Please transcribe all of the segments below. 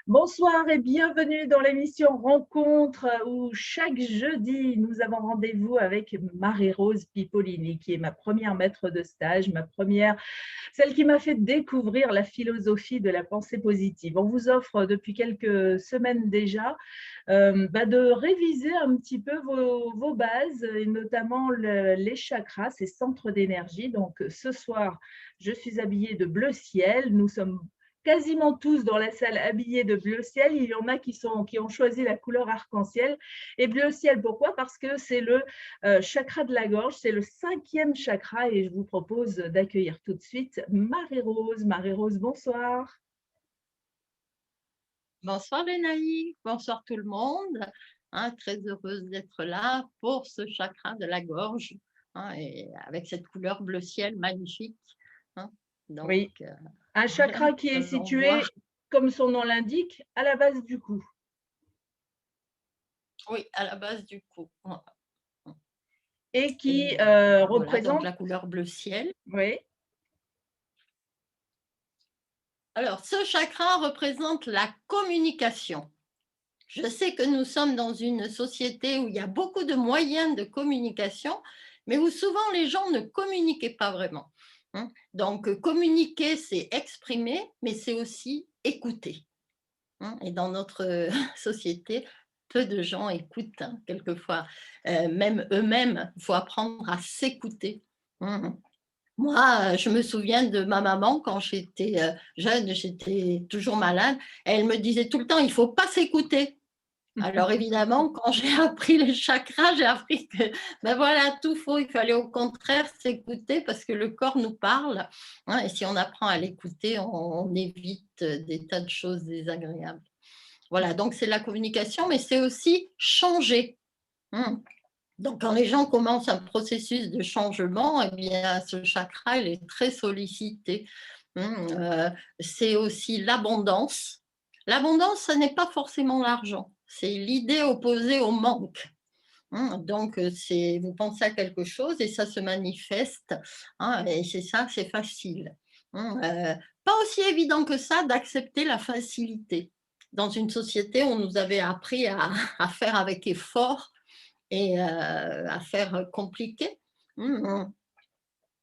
Bonsoir et bienvenue dans l'émission Rencontre où chaque jeudi, nous avons rendez-vous avec Marie-Rose Pipolini, qui est ma première maître de stage, celle qui m'a fait découvrir la philosophie de la pensée positive. On vous offre depuis quelques semaines déjà de réviser un petit peu vos bases, et notamment les chakras, ces centres d'énergie. Donc ce soir, je suis habillée de bleu ciel. Nous sommes quasiment tous dans la salle habillés de bleu ciel. Il y en a qui ont choisi la couleur arc-en-ciel. Et bleu ciel, pourquoi? Parce que c'est le chakra de la gorge, c'est le 5e chakra. Et je vous propose d'accueillir tout de suite Marie-Rose. Marie-Rose, bonsoir. Bonsoir Lénaï, bonsoir tout le monde. Très heureuse d'être là pour ce chakra de la gorge, et avec cette couleur bleu ciel magnifique. hein. Donc, Oui, un chakra qui est allons voir. situé, comme son nom l'indique, à la base du cou. Oui, à la base du cou. Voilà. Et qui Et voilà, donc représente, la couleur bleu ciel. oui, Alors, ce chakra représente la communication. Je sais que nous sommes dans une société où il y a beaucoup de moyens de communication, mais où souvent les gens ne communiquaient pas vraiment. Donc, communiquer, c'est exprimer, mais c'est aussi écouter. Et dans notre société, peu de gens écoutent, quelquefois. Même eux-mêmes, il faut apprendre à s'écouter. Mmh. Moi, je me souviens de ma maman quand j'étais jeune, j'étais toujours malade. Elle me disait tout le temps, il ne faut pas s'écouter. Alors évidemment, quand j'ai appris les chakras, j'ai appris que, ben voilà, tout faux, il fallait au contraire s'écouter parce que le corps nous parle, et si on apprend à l'écouter, on évite des tas de choses désagréables. Voilà, donc c'est la communication, mais c'est aussi changer. Mmh. Donc quand les gens commencent un processus de changement, eh bien ce chakra, il est très sollicité. Mmh, c'est aussi l'abondance. L'abondance, ce n'est pas forcément l'argent, c'est l'idée opposée au manque. Donc, vous pensez à quelque chose et ça se manifeste, et c'est ça, c'est facile. Pas aussi évident que ça d'accepter la facilité. Dans une société, on nous avait appris à à faire avec effort et à faire compliqué. Mmh.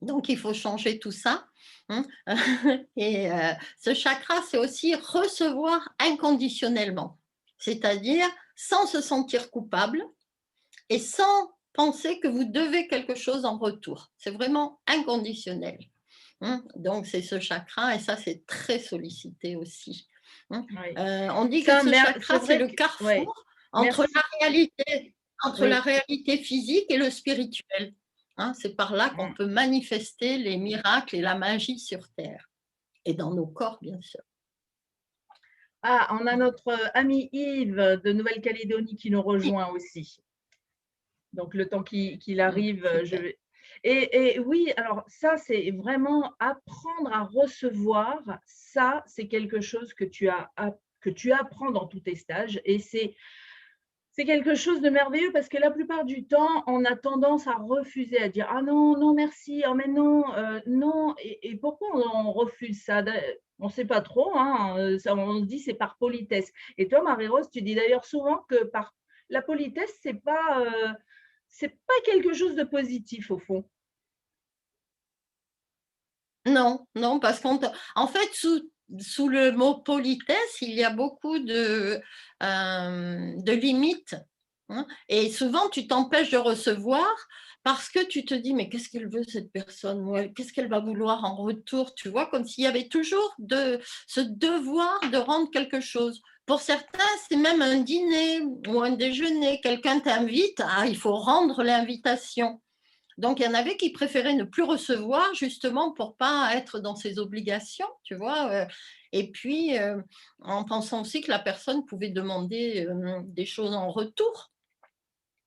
Donc il faut changer tout ça, mmh. Et ce chakra, c'est aussi recevoir inconditionnellement, c'est-à-dire sans se sentir coupable et sans penser que vous devez quelque chose en retour. C'est vraiment inconditionnel. Donc c'est ce chakra et ça, c'est très sollicité aussi. Mmh. oui. On dit que Ça, ce c'est chakra, c'est vrai le que, oui, carrefour entre merci. la réalité entre la Oui. réalité physique et le spirituel. C'est par là qu'on Mm. peut manifester les miracles et la magie sur terre et dans nos corps, bien sûr. Ah, on a notre ami Yves de Nouvelle-Calédonie qui nous Oui, rejoint aussi. Donc, le temps qu'il arrive, je super. vais. Et oui, alors ça, c'est vraiment apprendre à recevoir. Ça, c'est quelque chose que tu apprends dans tous tes stages. Et c'est quelque chose de merveilleux parce que la plupart du temps, on a tendance à refuser, à dire: «Ah non, non merci, oh mais non, non» et pourquoi on refuse ça? On ne sait pas trop, hein, ça on dit: «C'est par politesse» et toi, Marie-Rose, tu dis d'ailleurs souvent que par la politesse, c'est pas quelque chose de positif au fond. Non, non, parce en fait, sous le mot politesse, il y a beaucoup de limites, et souvent tu t'empêches de recevoir parce que tu te dis: «Mais qu'est-ce qu'elle veut cette personne? Ou qu'est-ce qu'elle va vouloir en retour?» Tu vois? Comme s'il y avait toujours ce devoir de rendre quelque chose. Pour certains, c'est même un dîner ou un déjeuner. Quelqu'un t'invite, il faut rendre l'invitation. Donc, il y en avait qui préféraient ne plus recevoir justement pour pas être dans ses obligations, tu vois? Et puis, en pensant aussi que la personne pouvait demander, des choses en retour,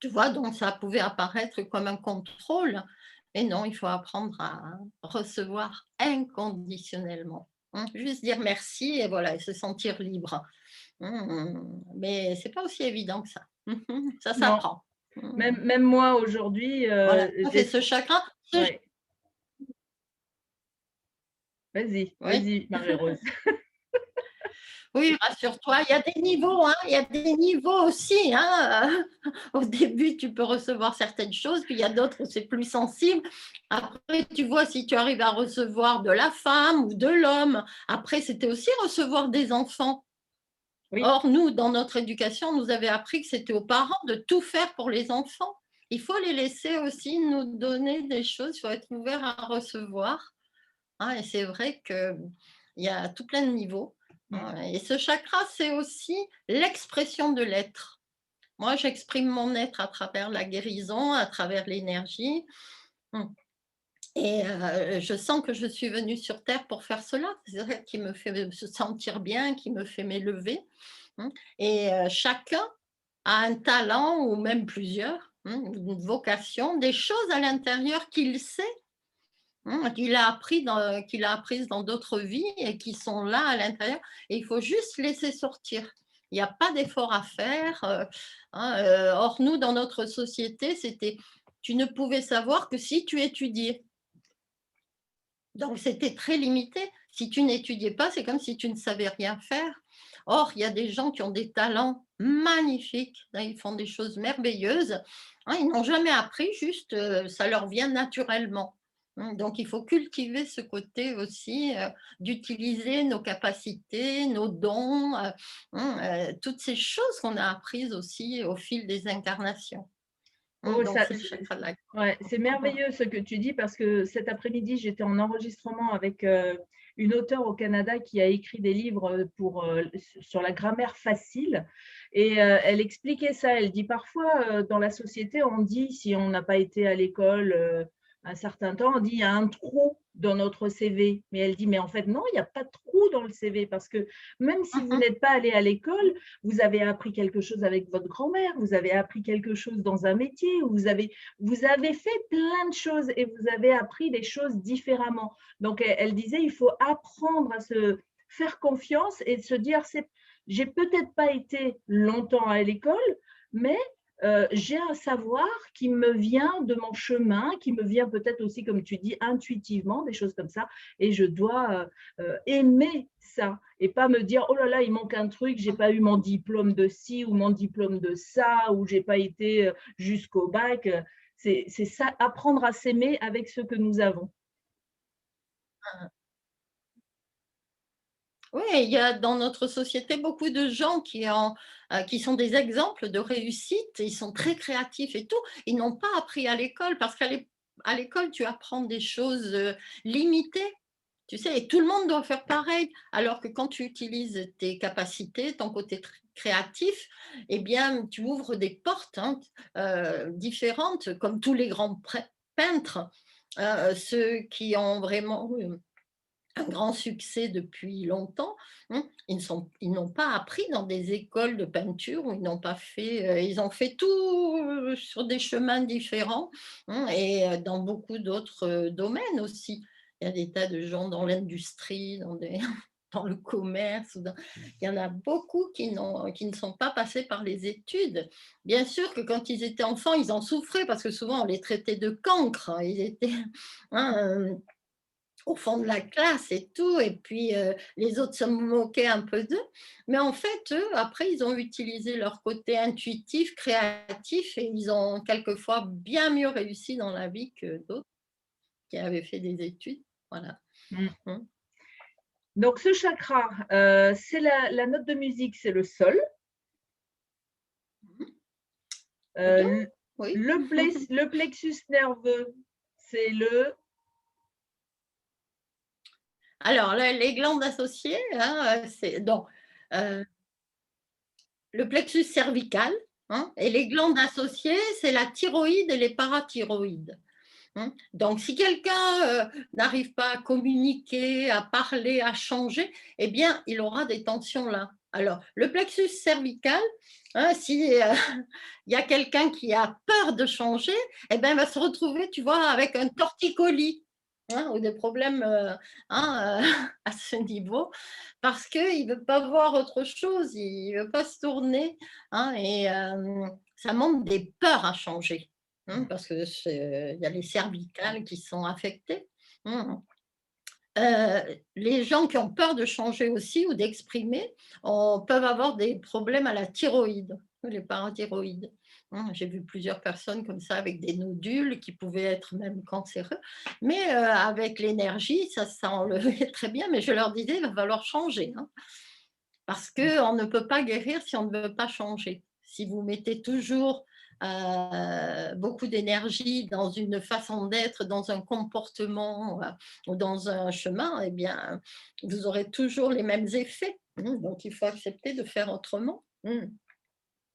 tu vois? Donc ça pouvait apparaître comme un contrôle. Et non, il faut apprendre à recevoir inconditionnellement. Juste dire merci et voilà et se sentir libre. Mais c'est pas aussi évident que ça. Ça Non, s'apprend. Mmh. même moi aujourd'hui, Voilà, ça fait j'ai ce chakra. ouais, vas-y, Oui. vas-y Marie-Rose. Oui, rassure-toi, il y a des niveaux, hein, il y a des niveaux aussi, hein. Au début, tu peux recevoir certaines choses, puis il y a d'autres où c'est plus sensible. Après, tu vois, si tu arrives à recevoir de la femme ou de l'homme, après, c'était aussi recevoir des enfants. Oui. Or, nous, dans notre éducation, on nous avait appris que c'était aux parents de tout faire pour les enfants. Il faut les laisser aussi nous donner des choses, il faut être ouvert à recevoir, hein, et c'est vrai qu'il y a tout plein de niveaux, Mm. hein, et ce chakra, c'est aussi l'expression de l'être. Moi, j'exprime mon être à travers la guérison, à travers l'énergie. Mmh. Et je sens que je suis venue sur terre pour faire cela. C'est ça qui me fait me sentir bien, qui me fait m'élever, mmh, et chacun a un talent ou même plusieurs, une vocation, des choses à l'intérieur qu'il sait, qu'il a apprises dans d'autres vies et qui sont là à l'intérieur, et il faut juste laisser sortir. Il n'y a pas d'effort à faire, or nous, dans notre société, c'était tu ne pouvais savoir que si tu étudiais. Donc c'était très limité. Si tu n'étudiais pas, c'est comme si tu ne savais rien faire. Or, il y a des gens qui ont des talents magnifiques, hein, ils font des choses merveilleuses, hein, ils n'ont jamais appris, juste, ça leur vient naturellement. Donc il faut cultiver ce côté aussi, d'utiliser nos capacités, nos dons, toutes ces choses qu'on a apprises aussi au fil des incarnations. Oh, Donc ça, c'est le chakra de la ouais, c'est merveilleux ce que tu dis parce que cet après-midi, j'étais en enregistrement avec une auteure au Canada qui a écrit des livres sur la grammaire facile et elle expliquait ça. Elle dit parfois dans la société, on dit si on n'a pas été à l'école un certain temps, on dit il y a un trou dans notre CV. Mais elle dit mais en fait non, il n'y a pas de trou dans le CV parce que même si vous n'êtes pas allé à l'école, vous avez appris quelque chose avec votre grand-mère, vous avez appris quelque chose dans un métier, vous avez fait plein de choses et vous avez appris des choses différemment. Donc, elle disait, il faut apprendre à se faire confiance et se dire, j'ai peut-être pas été longtemps à l'école, mais j'ai un savoir qui me vient de mon chemin, qui me vient peut-être aussi, comme tu dis, intuitivement, des choses comme ça, et je dois aimer ça et pas me dire, oh là là, il manque un truc, j'ai pas eu mon diplôme de ci ou mon diplôme de ça, ou j'ai pas été jusqu'au bac. C'est ça, apprendre à s'aimer avec ce que nous avons. Oui, il y a dans notre société beaucoup de gens qui sont des exemples de réussite, ils sont très créatifs et tout. Ils n'ont pas appris à l'école parce à l'école, tu apprends des choses limitées, tu sais, et tout le monde doit faire pareil. Alors que quand tu utilises tes capacités, ton côté créatif, eh bien, tu ouvres des portes, hein, différentes, comme tous les grands peintres, ceux qui ont vraiment un grand succès depuis longtemps, ils n'ont pas appris dans des écoles de peinture où ils n'ont pas fait, ils ont fait tout sur des chemins différents, et dans beaucoup d'autres domaines aussi. Il y a des tas de gens dans l'industrie, dans le commerce, il y en a beaucoup qui ne sont pas passés par les études. Bien sûr que quand ils étaient enfants, ils en souffraient parce que souvent on les traitait de cancres, hein. Ils étaient hein, au fond de la classe et tout, et puis les autres se moquaient un peu d'eux. Mais en fait, eux, après, ils ont utilisé leur côté intuitif, créatif, et ils ont quelquefois bien mieux réussi dans la vie que d'autres qui avaient fait des études. Voilà. Mm. Mm. Donc, ce chakra, c'est la note de musique, c'est le sol. C'est bien, Euh, oui. le plexus nerveux, c'est le… Alors, les glandes associées, hein, c'est donc euh, le plexus cervical, hein, et les glandes associées, c'est la thyroïde et les parathyroïdes. Donc, si quelqu'un n'arrive pas à communiquer, à parler, à changer, eh bien, il aura des tensions là. Alors, le plexus cervical, hein, si il y a quelqu'un qui a peur de changer, eh bien, il va se retrouver, tu vois, avec un torticolis, hein, ou des problèmes hein, à ce niveau, parce qu'il ne veut pas voir autre chose, il ne veut pas se tourner, hein, et ça montre des peurs à changer. Parce que il y a les cervicales qui sont affectées. Mmh. les gens qui ont peur de changer aussi ou d'exprimer peuvent avoir des problèmes à la thyroïde, les parathyroïdes. J'ai vu plusieurs personnes comme ça avec des nodules qui pouvaient être même cancéreux, mais avec l'énergie, ça s'enlevait très bien. Mais je leur disais, il va falloir changer, hein, parce qu'on ne peut pas guérir si on ne veut pas changer. Si vous mettez toujours beaucoup d'énergie dans une façon d'être, dans un comportement ou dans un chemin, eh bien, vous aurez toujours les mêmes effets. Donc, il faut accepter de faire autrement.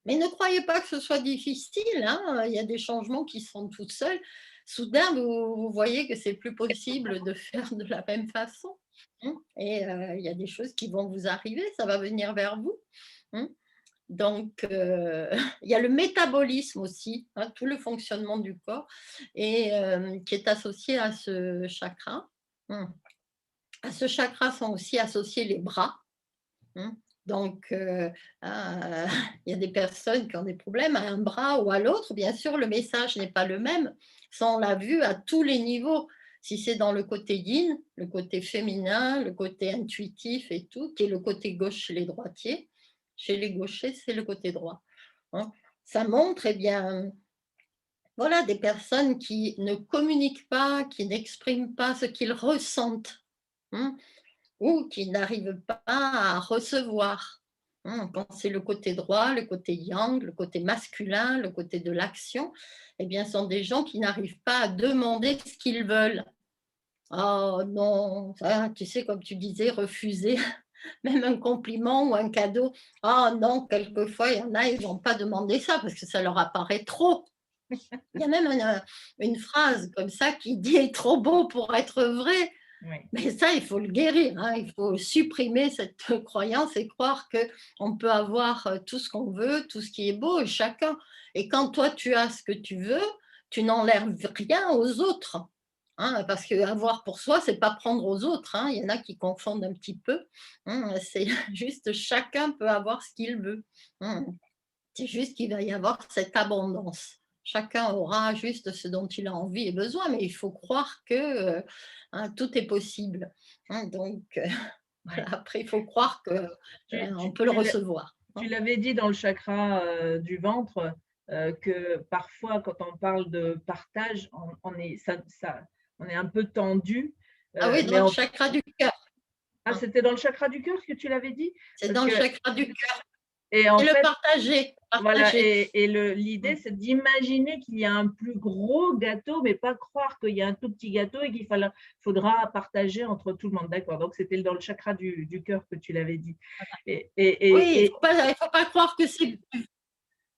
Mais ne croyez pas que ce soit difficile, hein. Il y a des changements qui sont tout seuls. Soudain, vous voyez que c'est plus possible de faire de la même façon. Et il y a des choses qui vont vous arriver, ça va venir vers vous. Donc, il y a le métabolisme aussi, hein, tout le fonctionnement du corps, et qui est associé à ce chakra. À ce chakra sont aussi associés les bras. Donc, il y a des personnes qui ont des problèmes à un bras ou à l'autre. Bien sûr, le message n'est pas le même. Ça, on l'a vu à tous les niveaux. Si c'est dans le côté yin, le côté féminin, le côté intuitif et tout, qui est le côté gauche chez les droitiers. Chez les gauchers, c'est le côté droit. Ça montre, eh bien, voilà, des personnes qui ne communiquent pas, qui n'expriment pas ce qu'ils ressentent. Ou qui n'arrivent pas à recevoir. Quand c'est le côté droit, le côté yang, le côté masculin, le côté de l'action, eh bien, ce sont des gens qui n'arrivent pas à demander ce qu'ils veulent. Oh non, ça, tu sais, comme tu disais, refuser même un compliment ou un cadeau. Oh non, quelquefois, il y en a, ils ne vont pas demander ça parce que ça leur apparaît trop. Il y a même une phrase comme ça qui dit « est trop beau pour être vrai ». Oui. Mais ça, il faut le guérir, hein. Il faut supprimer cette croyance et croire qu'on peut avoir tout ce qu'on veut, tout ce qui est beau, et chacun. Et quand toi, tu as ce que tu veux, tu n'enlèves rien aux autres. Parce qu'avoir pour soi, c'est pas prendre aux autres. Il y en a qui confondent un petit peu. C'est juste chacun peut avoir ce qu'il veut. C'est juste qu'il va y avoir cette abondance. Chacun aura juste ce dont il a envie et besoin, mais il faut croire que tout est possible. Donc, voilà, après, il faut croire qu'on peut le recevoir. Tu l'avais dit dans le chakra du ventre, que parfois, quand on parle de partage, on est un peu tendu. Ah oui, dans le chakra du cœur. Ah, c'était dans le chakra du cœur que tu l'avais dit? C'est dans le chakra du cœur. Et en fait, le partager. voilà, et l'idée, c'est d'imaginer qu'il y a un plus gros gâteau, mais pas croire qu'il y a un tout petit gâteau et qu'il faudra partager entre tout le monde. D'accord, donc c'était dans le chakra du cœur que tu l'avais dit. Oui, il ne faut pas croire que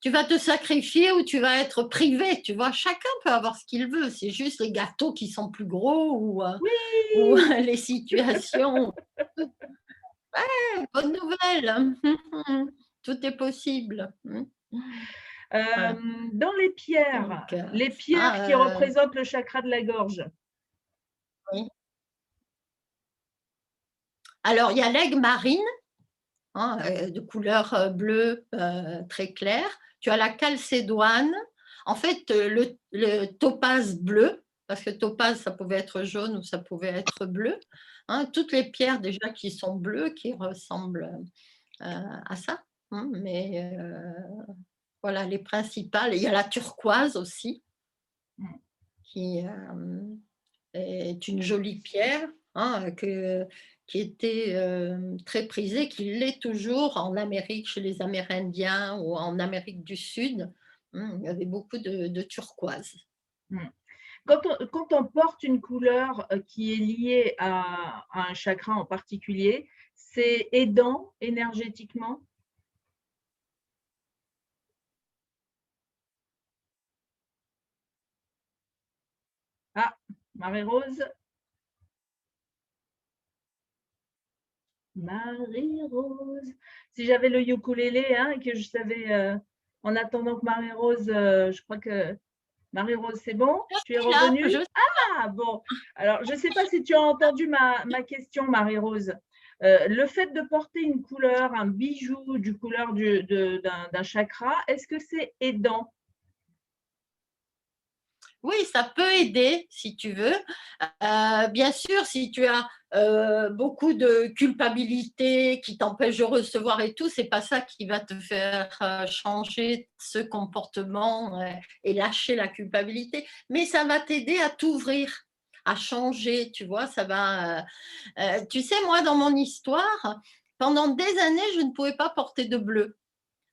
tu vas te sacrifier ou tu vas être privé. Tu vois, chacun peut avoir ce qu'il veut. C'est juste les gâteaux qui sont plus gros ou les situations. Ouais, bonne nouvelle. Tout est possible. Dans les pierres, Donc, qui représentent le chakra de la gorge. Oui. Alors, il y a l'aigle marine, de couleur bleue très claire. Tu as la calcédoine. En fait, le topaze bleu, parce que topaze, ça pouvait être jaune ou ça pouvait être bleu. Toutes les pierres déjà qui sont bleues, qui ressemblent à ça. Mais voilà, les principales. Il y a la turquoise aussi, qui est une jolie pierre qui était très prisée, qui l'est toujours en Amérique, chez les Amérindiens ou en Amérique du Sud. Il y avait beaucoup de turquoise. Quand on porte une couleur qui est liée à un chakra en particulier, c'est aidant énergétiquement? Ah, Marie-Rose? Marie-Rose. Si j'avais le ukulélé, et que je savais, en attendant que Marie-Rose, je crois que Marie-Rose, c'est bon? Tu es revenue? Ah bon, alors je ne sais pas si tu as entendu ma question, Marie-Rose. Le fait de porter une couleur, un bijou du couleur d'un chakra, est-ce que c'est aidant? Oui, ça peut aider si tu veux. Bien sûr, si tu as beaucoup de culpabilité qui t'empêche de recevoir et tout, c'est pas ça qui va te faire changer ce comportement et lâcher la culpabilité, mais ça va t'aider à t'ouvrir, à changer, tu vois, ça va. Tu sais, moi, dans mon histoire, pendant des années, je ne pouvais pas porter de bleu.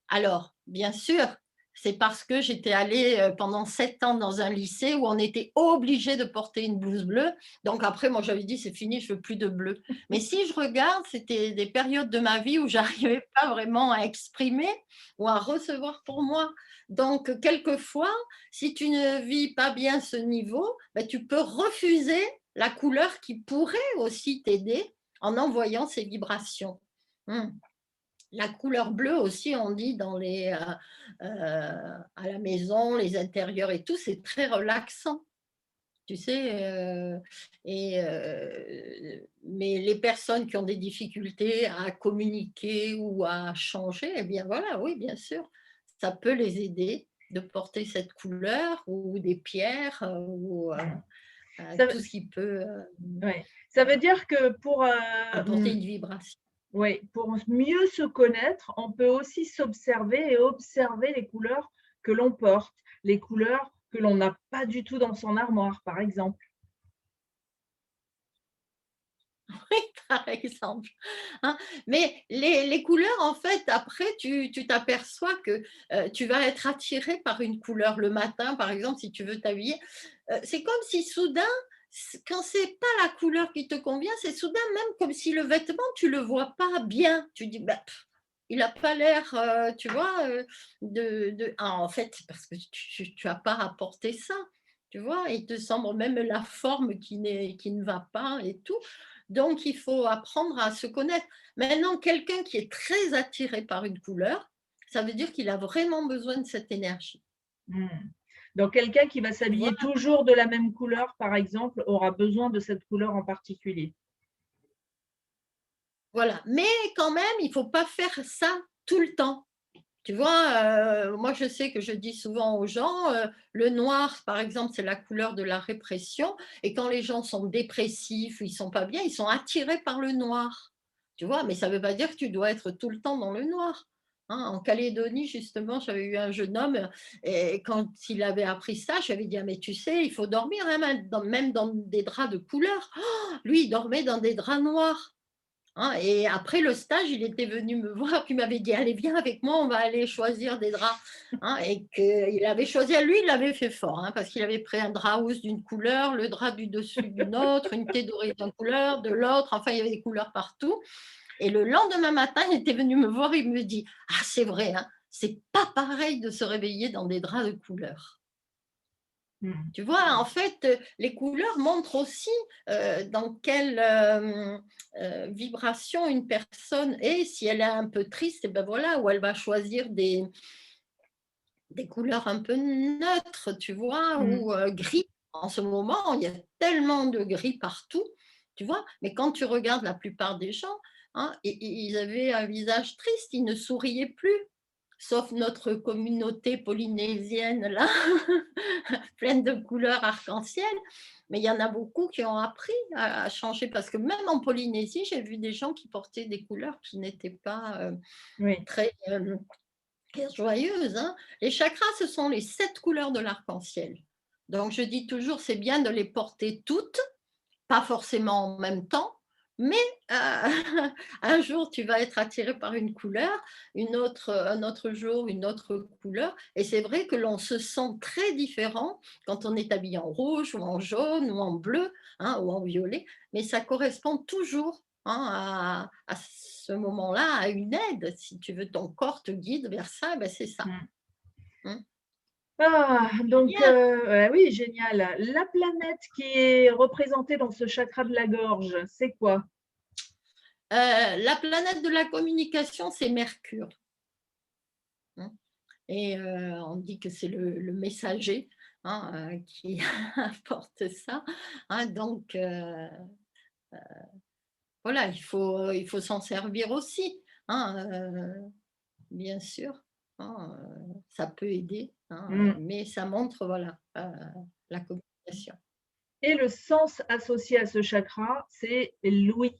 Alors, bien sûr, c'est parce que j'étais allée pendant 7 ans dans un lycée où on était obligé de porter une blouse bleue. Donc après, moi, j'avais dit, c'est fini, je veux plus de bleu. Mais si je regarde, c'était des périodes de ma vie où j'arrivais pas vraiment à exprimer ou à recevoir pour moi. Donc, quelquefois, si tu ne vis pas bien ce niveau, ben, tu peux refuser la couleur qui pourrait aussi t'aider en envoyant ces vibrations. Hmm. La couleur bleue aussi, on dit à la maison, les intérieurs et tout, c'est très relaxant, tu sais. Mais les personnes qui ont des difficultés à communiquer ou à changer, eh bien voilà, oui, bien sûr, ça peut les aider de porter cette couleur ou des pierres ou Ça, tout ce qui peut ouais. Ça veut dire que apporter une vibration. oui, pour mieux se connaître, on peut aussi s'observer et observer les couleurs que l'on porte, les couleurs que l'on n'a pas du tout dans son armoire, par exemple. Oui, par exemple. Hein. Mais les couleurs, en fait, après, tu t'aperçois que tu vas être attiré par une couleur le matin, par exemple, si tu veux t'habiller. C'est comme si soudain, quand c'est pas la couleur qui te convient, c'est soudain même comme si le vêtement, tu le vois pas bien. Tu dis, bah, il n'a pas l'air, tu vois, Ah, en fait, c'est parce que tu as pas rapporté ça. Tu vois, il te semble même la forme qui ne va pas et tout. Donc, il faut apprendre à se connaître. Maintenant, quelqu'un qui est très attiré par une couleur, ça veut dire qu'il a vraiment besoin de cette énergie. Mmh. Donc quelqu'un qui va Tu vois? s'habiller toujours de la même couleur, par exemple, aura besoin de cette couleur en particulier. Voilà. Mais quand même, il ne faut pas faire ça tout le temps. Tu vois, moi, je sais que je dis souvent aux gens, le noir, par exemple, c'est la couleur de la répression. Et quand les gens sont dépressifs, ils sont pas bien, ils sont attirés par le noir. Tu vois, mais ça ne veut pas dire que tu dois être tout le temps dans le noir. Hein. En Calédonie, justement, j'avais eu un jeune homme et quand il avait appris ça, j'avais dit: «Ah mais tu sais, il faut dormir, hein, même dans des draps de couleur». Oh, lui, il dormait dans des draps noirs. Hein, et après le stage, il était venu me voir, puis il m'avait dit: «Allez, viens avec moi, on va aller choisir des draps». Hein, et qu'il avait choisi, lui, il l'avait fait fort, hein, parce qu'il avait pris un drap housse d'une couleur, le drap du dessus d'une autre, une thé dorée d'une couleur, de l'autre, enfin, il y avait des couleurs partout. Et le lendemain matin, il était venu me voir, il me dit: «Ah, c'est vrai, hein, c'est pas pareil de se réveiller dans des draps de couleur». Mmh. Tu vois, en fait, les couleurs montrent aussi dans quelle vibration une personne est. Si elle est un peu triste, et ben voilà, ou elle va choisir des couleurs un peu neutres, tu vois, Mmh. ou gris. En ce moment, il y a tellement de gris partout, tu vois. Mais quand tu regardes la plupart des gens, hein, ils avaient un visage triste, ils ne souriaient plus, sauf notre communauté polynésienne là, pleine de couleurs arc-en-ciel. Mais il y en a beaucoup qui ont appris à changer parce que même en Polynésie, j'ai vu des gens qui portaient des couleurs qui n'étaient pas Oui. très joyeuses. Hein. Les chakras, ce sont les 7 couleurs de l'arc-en-ciel. Donc je dis toujours, c'est bien de les porter toutes, pas forcément en même temps, mais un jour, tu vas être attiré par une couleur, un autre jour, une autre couleur. Et c'est vrai que l'on se sent très différent quand on est habillé en rouge ou en jaune ou en bleu, hein, ou en violet, mais ça correspond toujours, hein, à ce moment-là, à une aide. Si tu veux, ton corps te guide vers ça, ben c'est ça. Mmh. Hein. Ah, donc Bien. ouais, oui, génial. La planète qui est représentée dans ce chakra de la gorge, c'est quoi? La planète de la communication, c'est Mercure. Hein. Et on dit que c'est le messager, hein, qui apporte ça. Hein, donc voilà, il faut s'en servir aussi, hein, bien sûr. Hein, ça peut aider, hein, Mmh. mais ça montre, voilà, la communication. Et le sens associé à ce chakra, c'est l'ouïe.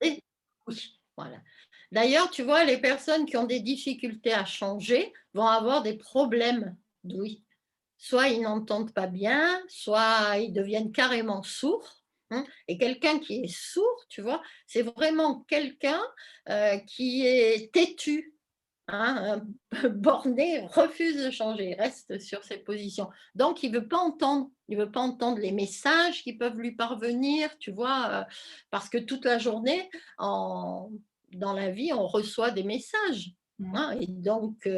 Et oui, voilà. D'ailleurs, tu vois, les personnes qui ont des difficultés à changer vont avoir des problèmes d'ouïe. Soit ils n'entendent pas bien, soit ils deviennent carrément sourds, hein. Et quelqu'un qui est sourd, tu vois, c'est vraiment quelqu'un qui est têtu, hein, borné, refuse de changer, reste sur ses positions. Donc, il ne veut pas entendre. Il veut pas entendre les messages qui peuvent lui parvenir, tu vois, parce que toute la journée, dans la vie, on reçoit des messages. Mmh. Hein, et donc,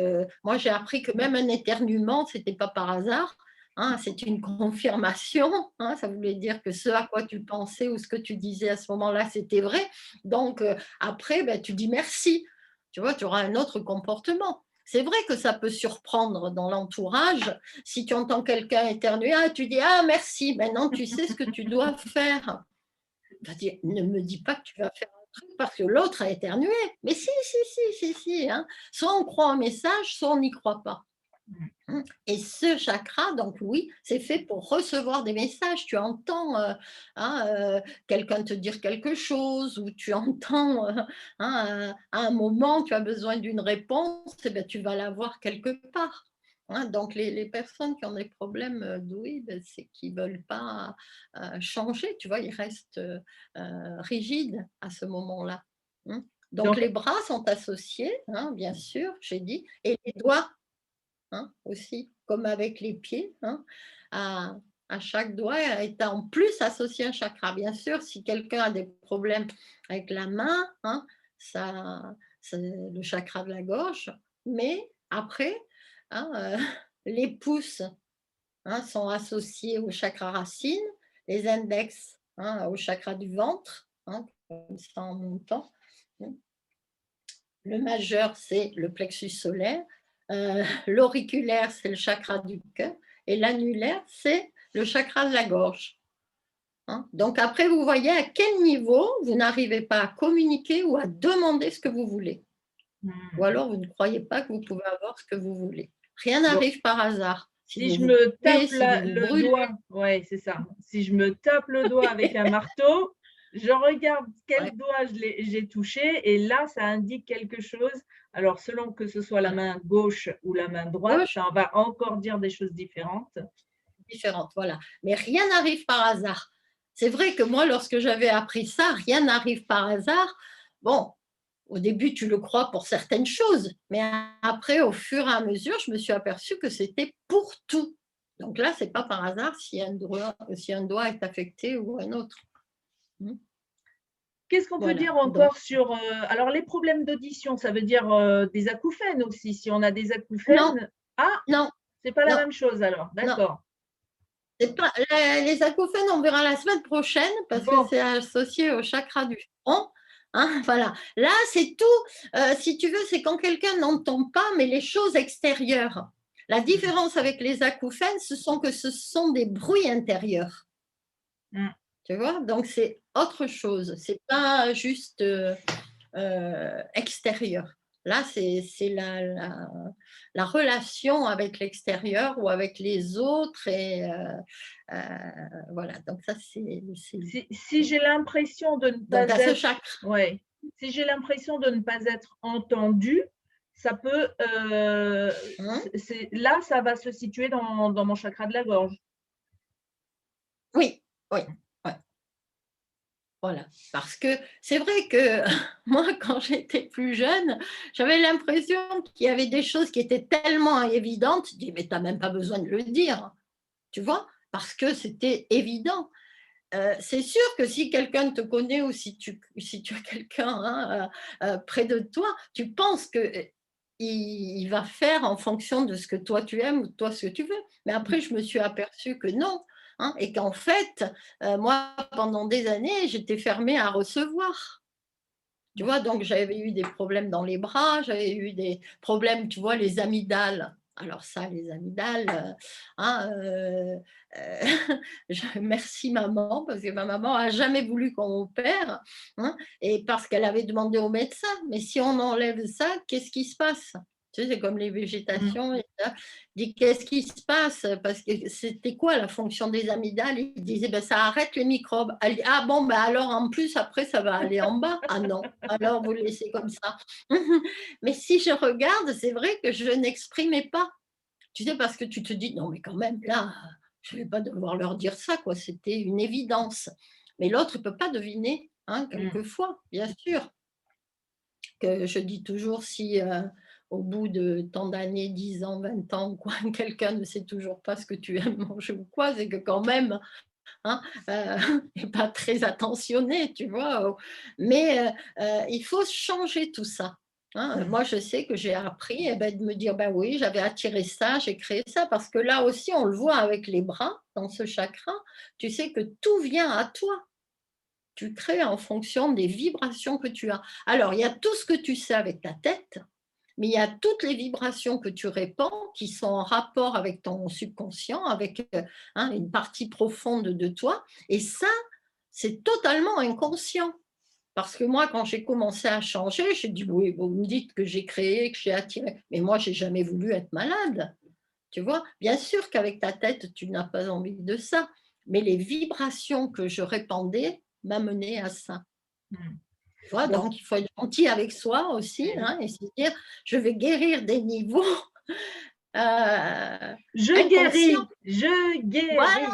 moi, j'ai appris que même un éternuement, ce n'était pas par hasard. Hein, c'est une confirmation. Hein, ça voulait dire que ce à quoi tu pensais ou ce que tu disais à ce moment-là, c'était vrai. Donc, après, ben, tu dis merci. Tu vois, tu auras un autre comportement. C'est vrai que ça peut surprendre dans l'entourage. Si tu entends quelqu'un éternuer, ah, tu dis ah merci, maintenant tu sais ce que tu dois faire. Ne me dis pas que tu vas faire un truc parce que l'autre a éternué. Mais si, si. Hein. Soit on croit un message, soit on n'y croit pas. Et ce chakra, donc oui, c'est fait pour recevoir des messages. Tu entends hein, quelqu'un te dire quelque chose ou tu entends hein, à un moment, tu as besoin d'une réponse, et bien, tu vas l'avoir quelque part. Hein, donc les personnes qui ont des problèmes d'ouïe, ben, c'est qu'ils ne veulent pas changer, tu vois, ils restent rigides à ce moment-là. Hein. Donc Donc, les bras sont associés, hein, bien sûr, j'ai dit, et les doigts hein, aussi, comme avec les pieds, hein, à, à chaque doigt est en plus associé un chakra. Bien sûr, si quelqu'un a des problèmes avec la main, hein, ça, c'est le chakra de la gorge, mais après, hein, les pouces hein, sont associés au chakra racine, les index hein, au chakra du ventre, hein, comme ça en montant. Le majeur, c'est le plexus solaire. L'auriculaire, c'est le chakra du cœur. Et l'annulaire, c'est le chakra de la gorge. Hein. Donc après, vous voyez à quel niveau vous n'arrivez pas à communiquer ou à demander ce que vous voulez. Ou alors, vous ne croyez pas que vous pouvez avoir ce que vous voulez. Rien donc, n'arrive par hasard. Si si vous je vous me tape coupez, si vous vous le brûlez. doigt, ouais, c'est ça. Si je me tape le doigt avec un marteau, je regarde quel Ouais, doigt j'ai touché et là, ça indique quelque chose. Alors, selon que ce soit la voilà. main gauche ou la main droite, Gauche, ça va encore dire des choses différentes. différente, voilà. Mais rien n'arrive par hasard. C'est vrai que moi, lorsque j'avais appris ça, rien n'arrive par hasard. Bon, au début, tu le crois pour certaines choses, mais après, au fur et à mesure, je me suis aperçue que c'était pour tout. Donc là, c'est pas par hasard si un doigt est affecté ou un autre. Hmm. Qu'est-ce qu'on peut Voilà. dire Donc, encore sur, alors les problèmes d'audition, ça veut dire, des acouphènes aussi? Si on a des non, acouphènes ah! non, C'est pas la non, même chose alors, non. d'accord. C'est pas, les acouphènes, on verra la semaine prochaine parce que Bon, c'est associé au chakra du front. Hein, voilà. Là, c'est tout. Si tu veux, c'est quand quelqu'un n'entend pas, mais les choses extérieures. La mmh, différence avec les acouphènes, ce sont des bruits intérieurs. mmh. Tu vois? Donc, c'est autre chose. C'est pas juste extérieur. Là, c'est la relation avec l'extérieur ou avec les autres. Et voilà, donc ça, Si j'ai l'impression de ne pas donc à ce être chakra. ouais, si j'ai l'impression de ne pas être entendue, ça peut, Hein. c'est là, ça va se situer dans mon chakra de la gorge. Oui, oui, ouais, voilà. Parce que c'est vrai que moi, quand j'étais plus jeune, j'avais l'impression qu'il y avait des choses qui étaient tellement évidentes, je dis, mais tu n'as même pas besoin de le dire, tu vois, parce que c'était évident. C'est sûr que si quelqu'un te connaît ou si tu as quelqu'un hein, près de toi, tu penses que il va faire en fonction de ce que toi tu aimes ou de toi ce que tu veux. Mais après, je me suis aperçue que non, hein, et qu'en fait, moi, pendant des années, j'étais fermée à recevoir. Tu vois, donc j'avais eu des problèmes dans les bras, j'avais eu des problèmes, tu vois, les amygdales. Alors ça, les amygdales, hein, merci maman, parce que ma maman a jamais voulu qu'on opère, hein, et parce qu'elle avait demandé au médecin. Mais si on enlève ça, qu'est-ce qui se passe? Tu sais, c'est comme les végétations. Et ça. Je dis, qu'est-ce qui se passe? Parce que c'était quoi la fonction des amygdales? Ils disaient, ben, ça arrête les microbes. Elle dit, ah bon, ben alors en plus, après, ça va aller en bas. Ah non, alors vous le laissez comme ça. Mais si je regarde, c'est vrai que je n'exprimais pas. Tu sais, parce que tu te dis, non, mais quand même, là, je ne vais pas devoir leur dire ça, quoi. C'était une évidence. Mais l'autre ne peut pas deviner, hein, quelquefois, bien sûr. Que je dis toujours, si au bout de tant d'années, 10 ans, 20 ans, quoi, quelqu'un ne sait toujours pas ce que tu aimes manger ou quoi, c'est que quand même, hein, n'est pas très attentionné, tu vois. Mais il faut changer tout ça. Hein. Moi, je sais que j'ai appris eh ben, de me dire, ben oui, j'avais attiré ça, j'ai créé ça, parce que là aussi, on le voit avec les bras, dans ce chakra, tu sais que tout vient à toi. Tu crées en fonction des vibrations que tu as. Alors, il y a tout ce que tu sais avec ta tête, mais il y a toutes les vibrations que tu répands qui sont en rapport avec ton subconscient, avec hein, une partie profonde de toi. Et ça, c'est totalement inconscient. Parce que moi, quand j'ai commencé à changer, j'ai dit, oui, vous me dites que j'ai créé, que j'ai attiré, mais moi, j'ai jamais voulu être malade. Tu vois, bien sûr qu'avec ta tête, tu n'as pas envie de ça, mais les vibrations que je répandais m'amenaient à ça. Tu vois, Donc, donc il faut être gentil avec soi aussi, hein, et se dire, je vais guérir des niveaux je inconscients. guéris, je Voilà,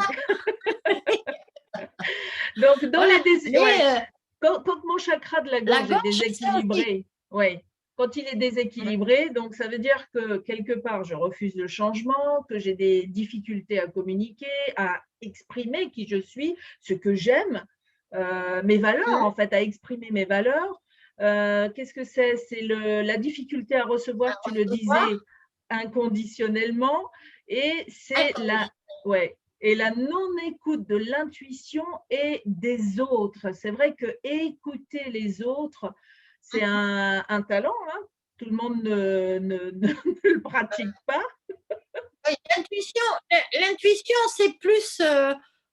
guéris. Donc, dans voilà. les ouais. Mais Quand mon chakra de la la gorge est gorge, c'est ça aussi. déséquilibré, ouais, quand il est déséquilibré, donc ça veut dire que quelque part, je refuse le changement, que j'ai des difficultés à communiquer, à exprimer qui je suis, ce que j'aime, mes valeurs, en fait, à exprimer mes valeurs. Qu'est-ce que c'est? C'est la difficulté à recevoir, tu le disais, Recevoir, inconditionnellement, et c'est la, ouais, et la non-écoute de l'intuition et des autres. C'est vrai que écouter les autres, c'est un talent, hein. Tout le monde ne le pratique pas. oui, l'intuition, c'est plus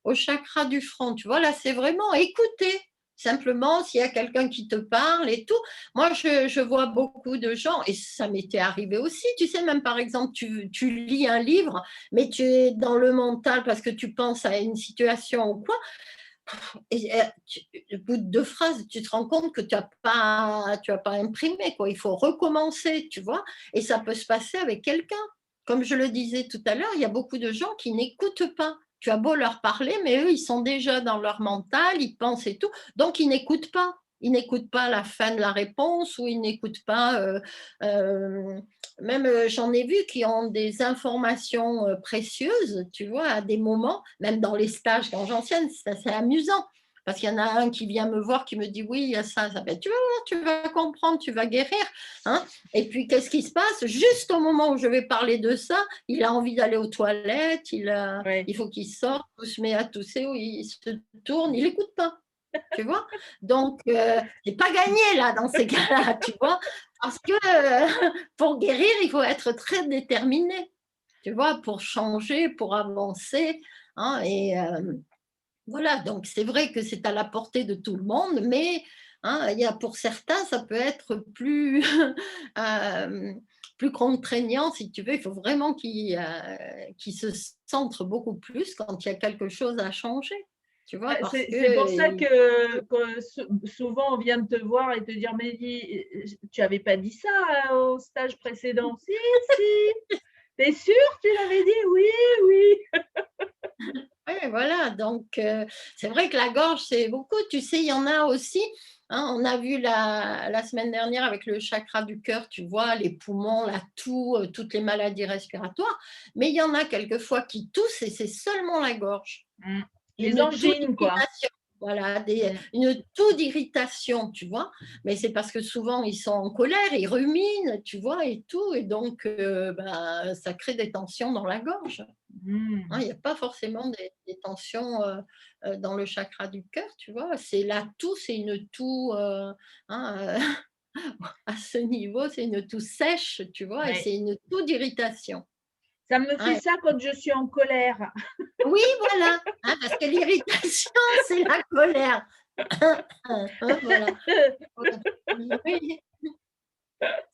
au chakra du front. Tu vois, là, c'est vraiment écouter. Simplement, s'il y a quelqu'un qui te parle et tout. Moi, je vois beaucoup de gens, et ça m'était arrivé aussi. Tu sais, même par exemple, tu lis un livre, mais tu es dans le mental parce que tu penses à une situation ou quoi. Et au bout de 2 phrases, tu te rends compte que tu as pas imprimé, quoi. Il faut recommencer, tu vois. Et ça peut se passer avec quelqu'un. Comme je le disais tout à l'heure, il y a beaucoup de gens qui n'écoutent pas. Tu as beau leur parler, mais eux, ils sont déjà dans leur mental, ils pensent et tout. Donc, ils n'écoutent pas. Ils n'écoutent pas la fin de la réponse ou ils n'écoutent pas euh, même j'en ai vu qui ont des informations précieuses, tu vois, à des moments, même dans les stages quand j'enseigne, c'est assez amusant. Parce qu'il y en a un qui vient me voir, qui me dit oui, il y a ça, ça. Ben, tu vas voir, tu vas comprendre, tu vas guérir. Hein. Et puis, qu'est-ce qui se passe? Juste au moment où je vais parler de ça, il a envie d'aller aux toilettes, Ouais. il faut qu'il sorte, il se met à tousser, ou il se tourne, il n'écoute pas. Tu vois? Donc, c'est pas gagné là, dans ces cas-là, tu vois? Parce que pour guérir, il faut être très déterminé, tu vois? Pour changer, pour avancer, hein, et voilà, donc c'est vrai que c'est à la portée de tout le monde, mais hein, il y a pour certains, ça peut être plus, plus contraignant, si tu veux. Il faut vraiment qu'ils se centrent beaucoup plus quand il y a quelque chose à changer, tu vois? Parce C'est pour ça que que souvent on vient de te voir et te dire, mais tu n'avais pas dit ça au stage précédent. Si, si. T'es sûre, tu l'avais dit? Oui, oui. ouais, voilà, donc c'est vrai que la gorge, c'est beaucoup. Tu sais, il y en a aussi, hein, on a vu la semaine dernière avec le chakra du cœur, tu vois, les poumons, la toux, toutes les maladies respiratoires, mais il y en a quelquefois qui toussent et c'est seulement la gorge. Les Une toux angines, quoi. d'irritation, voilà, Mm. une toux d'irritation, tu vois, mais c'est parce que souvent ils sont en colère, ils ruminent, tu vois, et tout, et donc bah, ça crée des tensions dans la gorge. Hein, Mm. il n'y a pas forcément des tensions dans le chakra du cœur, tu vois. C'est la toux, c'est une toux hein, à ce niveau, c'est une toux sèche, tu vois, et Ouais. c'est une toux d'irritation. Ça me fait Hein. ça quand je suis en colère. Oui, voilà, hein, parce que l'irritation, c'est la colère. Hein, voilà. Oui,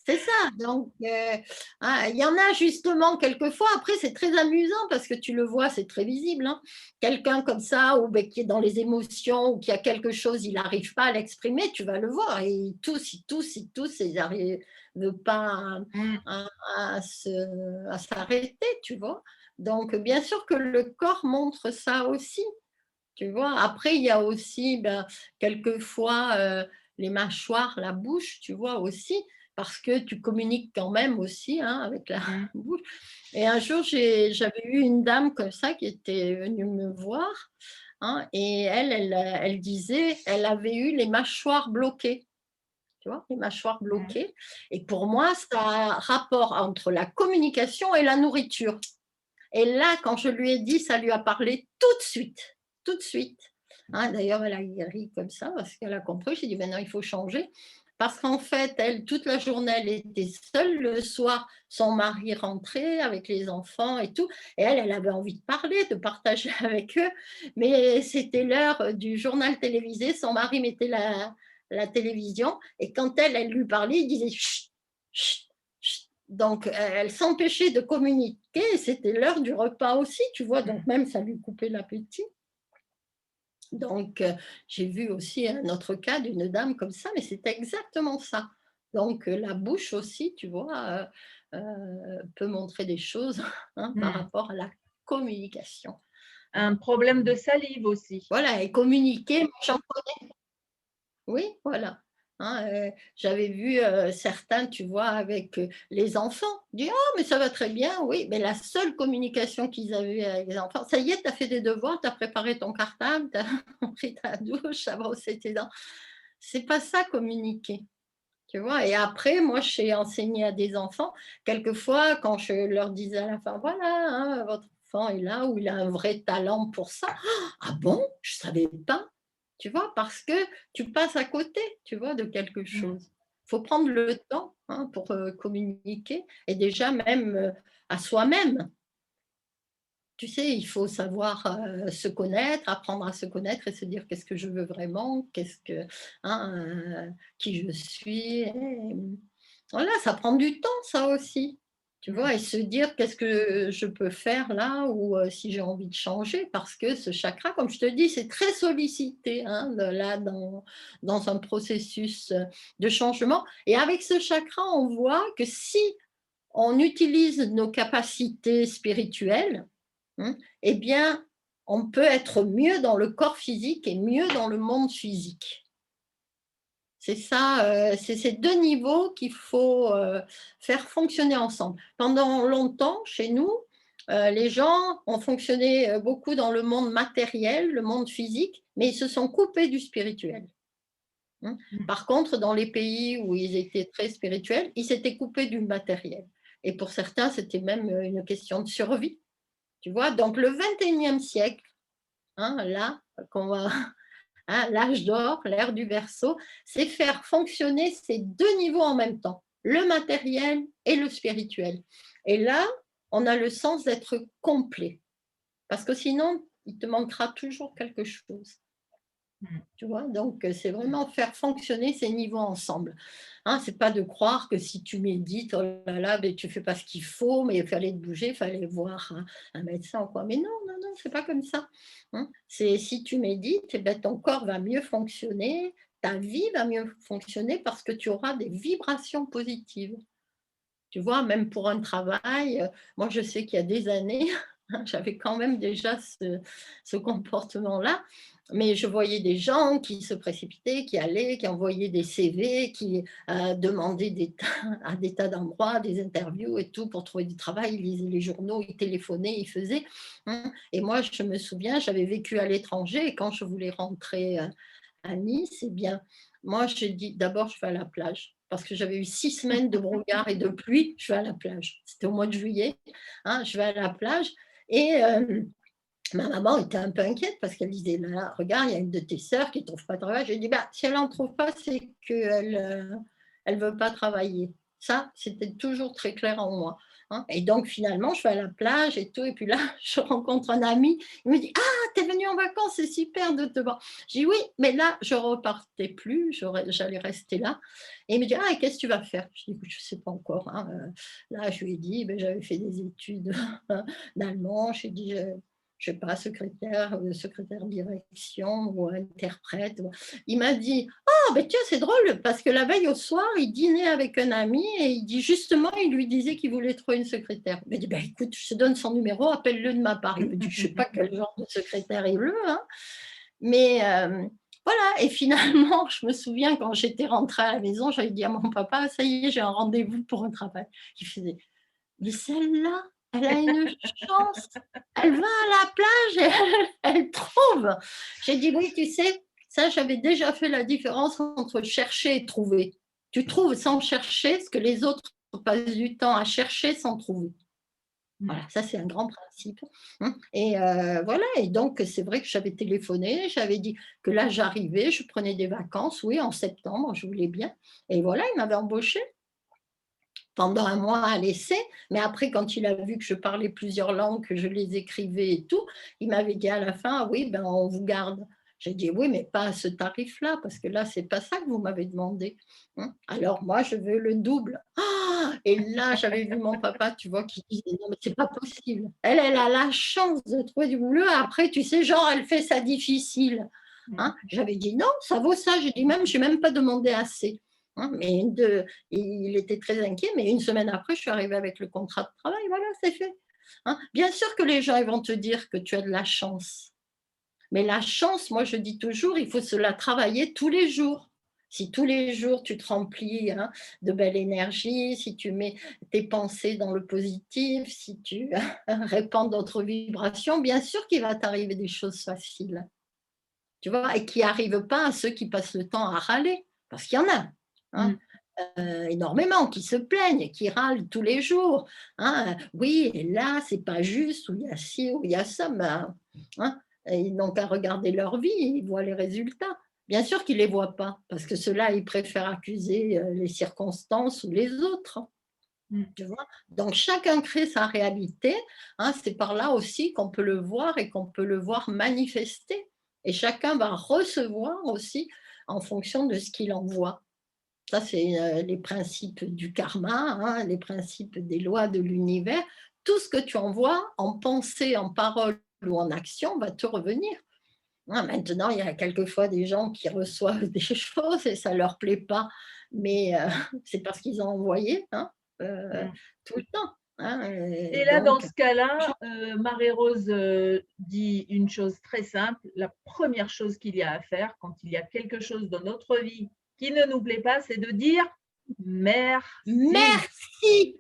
C'est ça, donc il y en a justement quelquefois, après c'est très amusant parce que tu le vois, c'est très visible, hein. Quelqu'un comme ça ou ben, qui est dans les émotions ou qui a quelque chose, il n'arrive pas à l'exprimer, tu vas le voir et il tousse et il n'arrive pas Mmh. à à s'arrêter, tu vois? Donc bien sûr que le corps montre ça aussi, tu vois? Après il y a aussi, ben, quelquefois, les mâchoires, la bouche, tu vois aussi? Parce que tu communiques quand même aussi, hein, avec la Mmh. bouche et un jour, j'avais eu une dame comme ça qui était venue me voir, hein et elle disait elle avait eu les mâchoires bloquées, tu vois? Les mâchoires Mmh. bloquées et pour moi, ça a un rapport entre la communication et la nourriture et là, quand je lui ai dit, ça lui a parlé tout de suite, hein. D'ailleurs, elle a ri comme ça parce qu'elle a compris. J'ai dit: «Maintenant, il faut changer». Parce qu'en fait, elle, toute la journée, elle était seule. Le soir, son mari rentrait avec les enfants et tout et elle avait envie de parler, de partager avec eux, mais c'était l'heure du journal télévisé. Son mari mettait la télévision et quand elle lui parlait, il disait: «Chut, chut, chut». Donc, elle s'empêchait de communiquer et c'était l'heure du repas aussi, tu vois? Donc même ça lui coupait l'appétit. Donc, j'ai vu aussi un autre cas d'une dame comme ça, mais c'était exactement ça. Donc, la bouche aussi, tu vois, peut montrer des choses, hein, par Mmh. rapport à la communication. Un problème de salive aussi. Voilà et communiquer, moi j'en oui, voilà. Hein, j'avais vu, certains, tu vois, avec, les enfants, dire: «Oh mais ça va très bien, oui», mais la seule communication qu'ils avaient avec les enfants: «Ça y est, tu as fait des devoirs, tu as préparé ton cartable, tu as pris ta douche, tu as brossé tes dents». C'est pas ça communiquer, tu vois? Et après, moi, j'ai enseigné à des enfants, quelquefois, quand je leur disais à la fin: «Voilà, hein, votre enfant est là ou il a un vrai talent pour ça». «Ah bon? Je savais pas». Tu vois? Parce que tu passes à côté, tu vois, de quelque Mmh. chose. Il faut prendre le temps, hein, pour, communiquer et déjà même, à soi-même. Tu sais, il faut savoir, se connaître, apprendre à se connaître et se dire: «Qu'est-ce que je veux vraiment? Qu'est-ce que hein, qui je suis?» et voilà, ça prend du temps ça aussi, tu Mmh. vois? Et se dire: «Qu'est-ce que je peux faire là?» ou si j'ai envie de changer parce que ce chakra, comme je te dis, c'est très sollicité, hein, de là dans un processus, de changement et avec ce chakra, on voit que si on utilise nos capacités spirituelles, mmh, eh bien, on peut être mieux dans le corps physique et mieux dans le monde physique. C'est ça, c'est ces 2 niveaux qu'il faut, faire fonctionner ensemble. Pendant longtemps, chez nous, les gens ont fonctionné, beaucoup dans le monde matériel, le monde physique, mais ils se sont coupés du spirituel, mmh. Mmh. Par contre, dans les pays où ils étaient très spirituels, ils s'étaient coupés du matériel et pour certains, c'était même, une question de survie, tu vois? Donc le 21e siècle, hein, là, qu'on va hein, l'âge d'or, l'ère du Verseau, c'est faire fonctionner ces 2 niveaux en même temps, le matériel et le spirituel. Et là, on a le sens d'être complet, parce que sinon, il te manquera toujours quelque chose. Mmh. Tu vois? Donc, c'est vraiment faire fonctionner ces niveaux ensemble. Hein, c'est pas de croire que si tu médites, oh là là, beh, tu fais pas ce qu'il faut, mais il fallait te bouger, il fallait voir un médecin ou quoi. Mais non, non, non, c'est pas comme ça. Hein. C'est si tu médites, eh ben, ton corps va mieux fonctionner, ta vie va mieux fonctionner parce que tu auras des vibrations positives. Tu vois? Même pour un travail, moi je sais qu'il y a des années, j'avais quand même déjà ce comportement-là, mais je voyais des gens qui se précipitaient, qui allaient, qui envoyaient des CV, qui, demandaient des tas à des tas d'endroits, des interviews et tout pour trouver du travail. Ils lisaient les journaux, ils téléphonaient, ils faisaient, mmh et moi je me souviens, j'avais vécu à l'étranger et quand je voulais rentrer, à Nice, eh bien, moi, j'ai dit: «D'abord, je vais à la plage», parce que j'avais eu 6 semaines de brouillard et de pluie, je vais à la plage. C'était au mois de juillet, hein, je vais à la plage et ma maman était un peu inquiète parce qu'elle disait: «Là là, regarde, il y a une de tes sœurs qui ne trouve pas de travail». Je lui ai dit: «Bah, si elle en trouve pas, c'est qu'elle, elle veut pas travailler». Ça, c'était toujours très clair en moi, hein et donc finalement, je vais à la plage et tout et puis là, je rencontre un ami, il me dit: «Ah! t'es venue en vacances, c'est super de te voir. J'ai dit oui, mais là, je repartais plus, j'allais rester là. Et il me dit, ah, et qu'est-ce que tu vas faire? Je dis, écoute, je ne sais pas encore, hein. Là, je lui ai dit, ben, j'avais fait des études d'allemand. J'ai dit, je ne sais pas, secrétaire direction ou interprète. Il m'a dit, ah, ben tiens, c'est drôle, parce que la veille au soir, il dînait avec un ami et il dit justement, il lui disait qu'il voulait trouver une secrétaire. Il m'a dit, ben écoute, je te donne son numéro, appelle-le de ma part. Il me dit, je ne sais pas quel genre de secrétaire il veut, hein. Mais voilà, et finalement, je me souviens quand j'étais rentrée à la maison, j'avais dit à mon papa, ça y est, j'ai un rendez-vous pour un travail. Il faisait, mais celle-là, elle a une chance, elle va à la plage et elle trouve. J'ai dit, oui, tu sais, ça, j'avais déjà fait la différence entre chercher et trouver. Tu trouves sans chercher ce que les autres passent du temps à chercher sans trouver. Voilà, ça c'est un grand principe, hein. Et voilà, et donc c'est vrai que j'avais téléphoné, j'avais dit que là j'arrivais, je prenais des vacances, oui, en septembre, je voulais bien. Et voilà, il m'avait embauché pendant un mois à l'essai, mais après, quand il a vu que je parlais plusieurs langues, que je les écrivais et tout, il m'avait dit à la fin, ah oui, ben on vous garde. J'ai dit, oui, mais pas à ce tarif-là, parce que là, c'est pas ça que vous m'avez demandé, hein. Alors moi, je veux le double. Ah, et là, j'avais vu mon papa, tu vois, qui disait, non, mais c'est pas possible. Elle a la chance de trouver du boulot. Après, tu sais, genre, elle fait ça difficile, hein. J'avais dit, non, ça vaut ça. J'ai dit, même, je n'ai même pas demandé assez. Hein, mais il était très inquiet, mais une semaine après, je suis arrivée avec le contrat de travail, voilà, c'est fait. Hein. Bien sûr que les gens ils vont te dire que tu as de la chance, mais la chance, moi je dis toujours, il faut se la travailler tous les jours. Si tous les jours tu te remplis, hein, de belle énergie, si tu mets tes pensées dans le positif, si tu répands d'autres vibrations, bien sûr qu'il va t'arriver des choses faciles, tu vois, et qui n'arrivent pas à ceux qui passent le temps à râler, parce qu'il y en a. Hein. Énormément qui se plaignent, qui râlent tous les jours. Hein. Oui, et là, c'est pas juste, ou il y a ci, ou il y a ça. Ben, hein, ils n'ont qu'à regarder leur vie, ils voient les résultats. Bien sûr qu'ils ne les voient pas, parce que ceux-là, ils préfèrent accuser les circonstances ou les autres. Tu vois. Donc, chacun crée sa réalité. Hein, c'est par là aussi qu'on peut le voir et qu'on peut le voir manifester. Et chacun va recevoir aussi en fonction de ce qu'il envoie. Ça, c'est les principes du karma, hein, les principes des lois de l'univers. Tout ce que tu envoies en pensée, en parole ou en action va te revenir. Hein, maintenant, il y a quelquefois des gens qui reçoivent des choses et ça ne leur plaît pas, mais c'est parce qu'ils ont envoyé, hein, tout le temps. Hein, Et là, dans donc, ce cas-là, Marie-Rose dit une chose très simple. La première chose qu'il y a à faire quand il y a quelque chose dans notre vie qui ne nous plaît pas, c'est de dire merci. merci.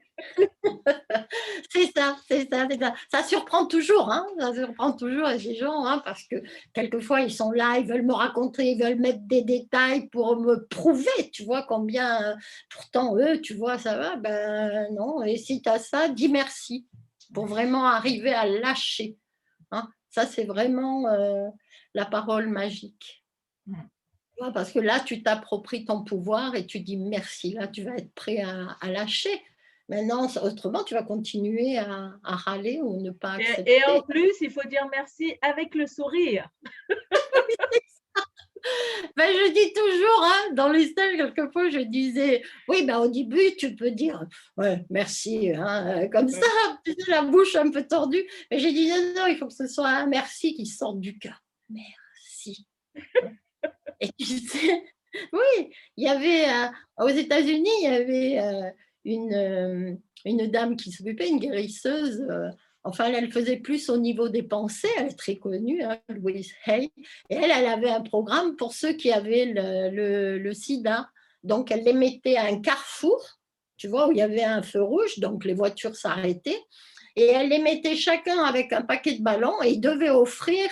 C'est ça, c'est ça, c'est ça. Ça surprend toujours, hein, ça surprend toujours les gens, hein, parce que quelquefois ils sont là, ils veulent me raconter, ils veulent mettre des détails pour me prouver, tu vois, combien, pourtant eux, tu vois, ça va, ben non, et si tu as ça, dis merci, pour vraiment arriver à lâcher. Hein. Ça, c'est vraiment la parole magique. Tu vois, parce que là, tu t'appropries ton pouvoir et tu dis merci, là, tu vas être prêt à lâcher. Maintenant, autrement, tu vas continuer à râler ou ne pas accepter. Et en plus, il faut dire merci avec le sourire. Ben, je dis toujours, hein, dans les stages, quelquefois, je disais, oui, ben, au début, tu peux dire, ouais, merci, hein, comme ça, tu sais, la bouche un peu tordue. Mais j'ai dit, non, non, il faut que ce soit un merci qui sorte du cœur. Merci. Et tu sais, oui, il y avait, aux États-Unis, il y avait une dame qui s'occupait, une guérisseuse. Enfin, elle faisait plus au niveau des pensées. Elle est très connue, hein, Louise Hay. Et elle avait un programme pour ceux qui avaient le sida. Donc, elle les mettait à un carrefour, tu vois, où il y avait un feu rouge. Donc, les voitures s'arrêtaient. Et elle les mettait chacun avec un paquet de ballons. Et ils devaient offrir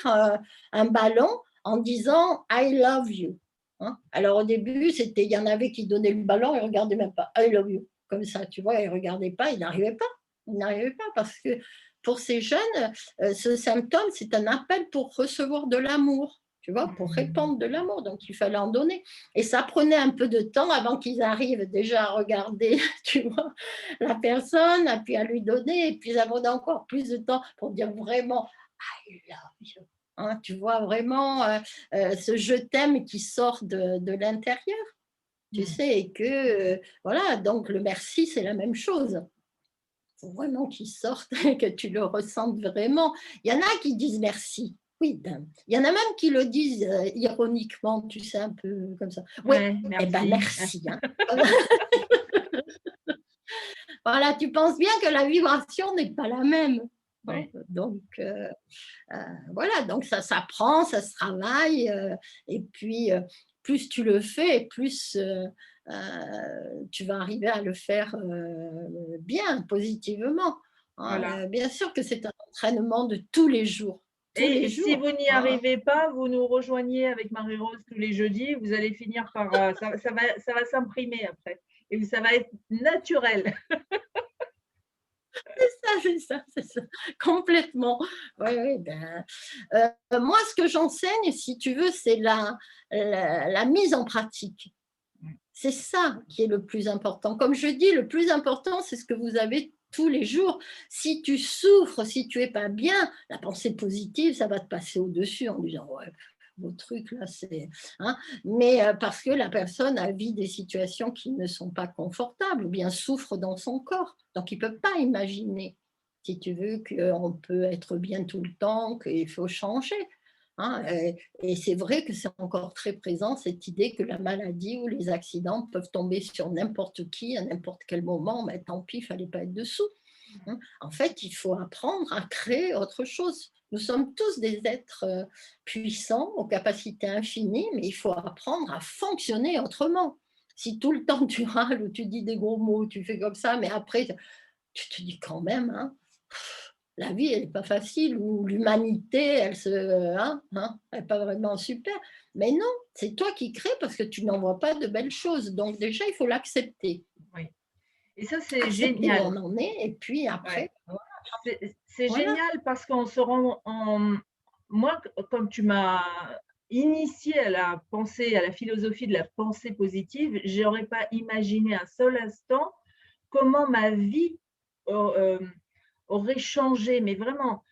un ballon en disant « I love you ». Hein. Alors, au début, il y en avait qui donnaient le ballon et ne regardaient même pas. I love you. Comme ça, tu vois, ils ne regardaient pas, ils n'arrivaient pas. Ils n'arrivaient pas parce que pour ces jeunes, ce symptôme, c'est un appel pour recevoir de l'amour, tu vois, pour répandre de l'amour. Donc, il fallait en donner. Et ça prenait un peu de temps avant qu'ils arrivent déjà à regarder, tu vois, la personne, et puis à lui donner. Et puis, ça prenait encore plus de temps pour dire vraiment I love you. hein, tu vois vraiment ce je t'aime qui sort de l'intérieur, tu Mm. sais, et que, voilà, donc le merci, c'est la même chose. Il faut vraiment qu'il sorte et que tu le ressentes vraiment. Il y en a qui disent merci. Oui, ben, il y en a même qui le disent ironiquement, tu sais, un peu comme ça. Oui, Ouais, eh ben merci. merci, hein. Voilà, tu penses bien que la vibration n'est pas la même, hein. Ouais. Donc, voilà, donc ça s'apprend, ça se travaille, et puis plus tu le fais, plus tu vas arriver à le faire bien, positivement, hein. Voilà. Bien sûr que c'est un entraînement de tous les Et si jours, vous n'y hein. arrivez pas, vous nous rejoignez avec Marie-Rose tous les jeudis, vous allez finir par, ça va s'imprimer après et ça va être naturel. C'est ça, complètement. Oui, oui, ben, moi, ce que j'enseigne, si tu veux, c'est la mise en pratique. C'est ça qui est le plus important. Comme je dis, le plus important, c'est ce que vous avez tous les jours. Si tu souffres, si tu es pas bien, la pensée positive, ça va te passer au-dessus en disant ouais, vos trucs là, c'est, hein. Mais parce que la personne a vit des situations qui ne sont pas confortables ou bien souffre dans son corps. Donc, il ne peut pas imaginer, si tu veux, qu'on peut être bien tout le temps, qu'il faut changer, hein. Et c'est vrai que c'est encore très présent, cette idée que la maladie ou les accidents peuvent tomber sur n'importe qui à n'importe quel moment, mais tant pis, il ne fallait pas être dessous, hein. En fait, il faut apprendre à créer autre chose. Nous sommes tous des êtres puissants, aux capacités infinies, mais il faut apprendre à fonctionner autrement. Si tout le temps tu râles ou tu dis des gros mots, tu fais comme ça, mais après, tu te dis quand même, hein, la vie, elle n'est pas facile, ou l'humanité, elle n'est pas vraiment super. Mais non, c'est toi qui crées parce que tu n'en vois pas de belles choses. Donc déjà, il faut l'accepter. Oui et ça, c'est Accepter où génial. on en est, et puis Ouais. après, C'est voilà. génial parce qu'on se rend en moi, comme tu m'as initiée à la pensée, à la philosophie de la pensée positive, j'aurais pas imaginé un seul instant comment ma vie au aurait changé, mais vraiment,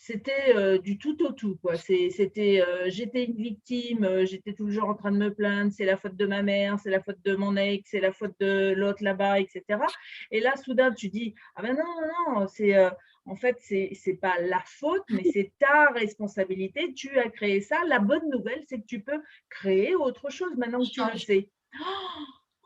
c'était, du tout au tout, quoi. C'était, j'étais une victime, j'étais toujours en train de me plaindre: «C'est la faute de ma mère, c'est la faute de mon ex, c'est la faute de l'autre là-bas» et cetera et là, soudain, tu dis: «Ah ben non, non, non, c'est, en fait, c'est pas la faute, mais c'est ta responsabilité, tu as créé ça». La bonne nouvelle, c'est que tu peux créer autre chose maintenant que tu le Change. sais.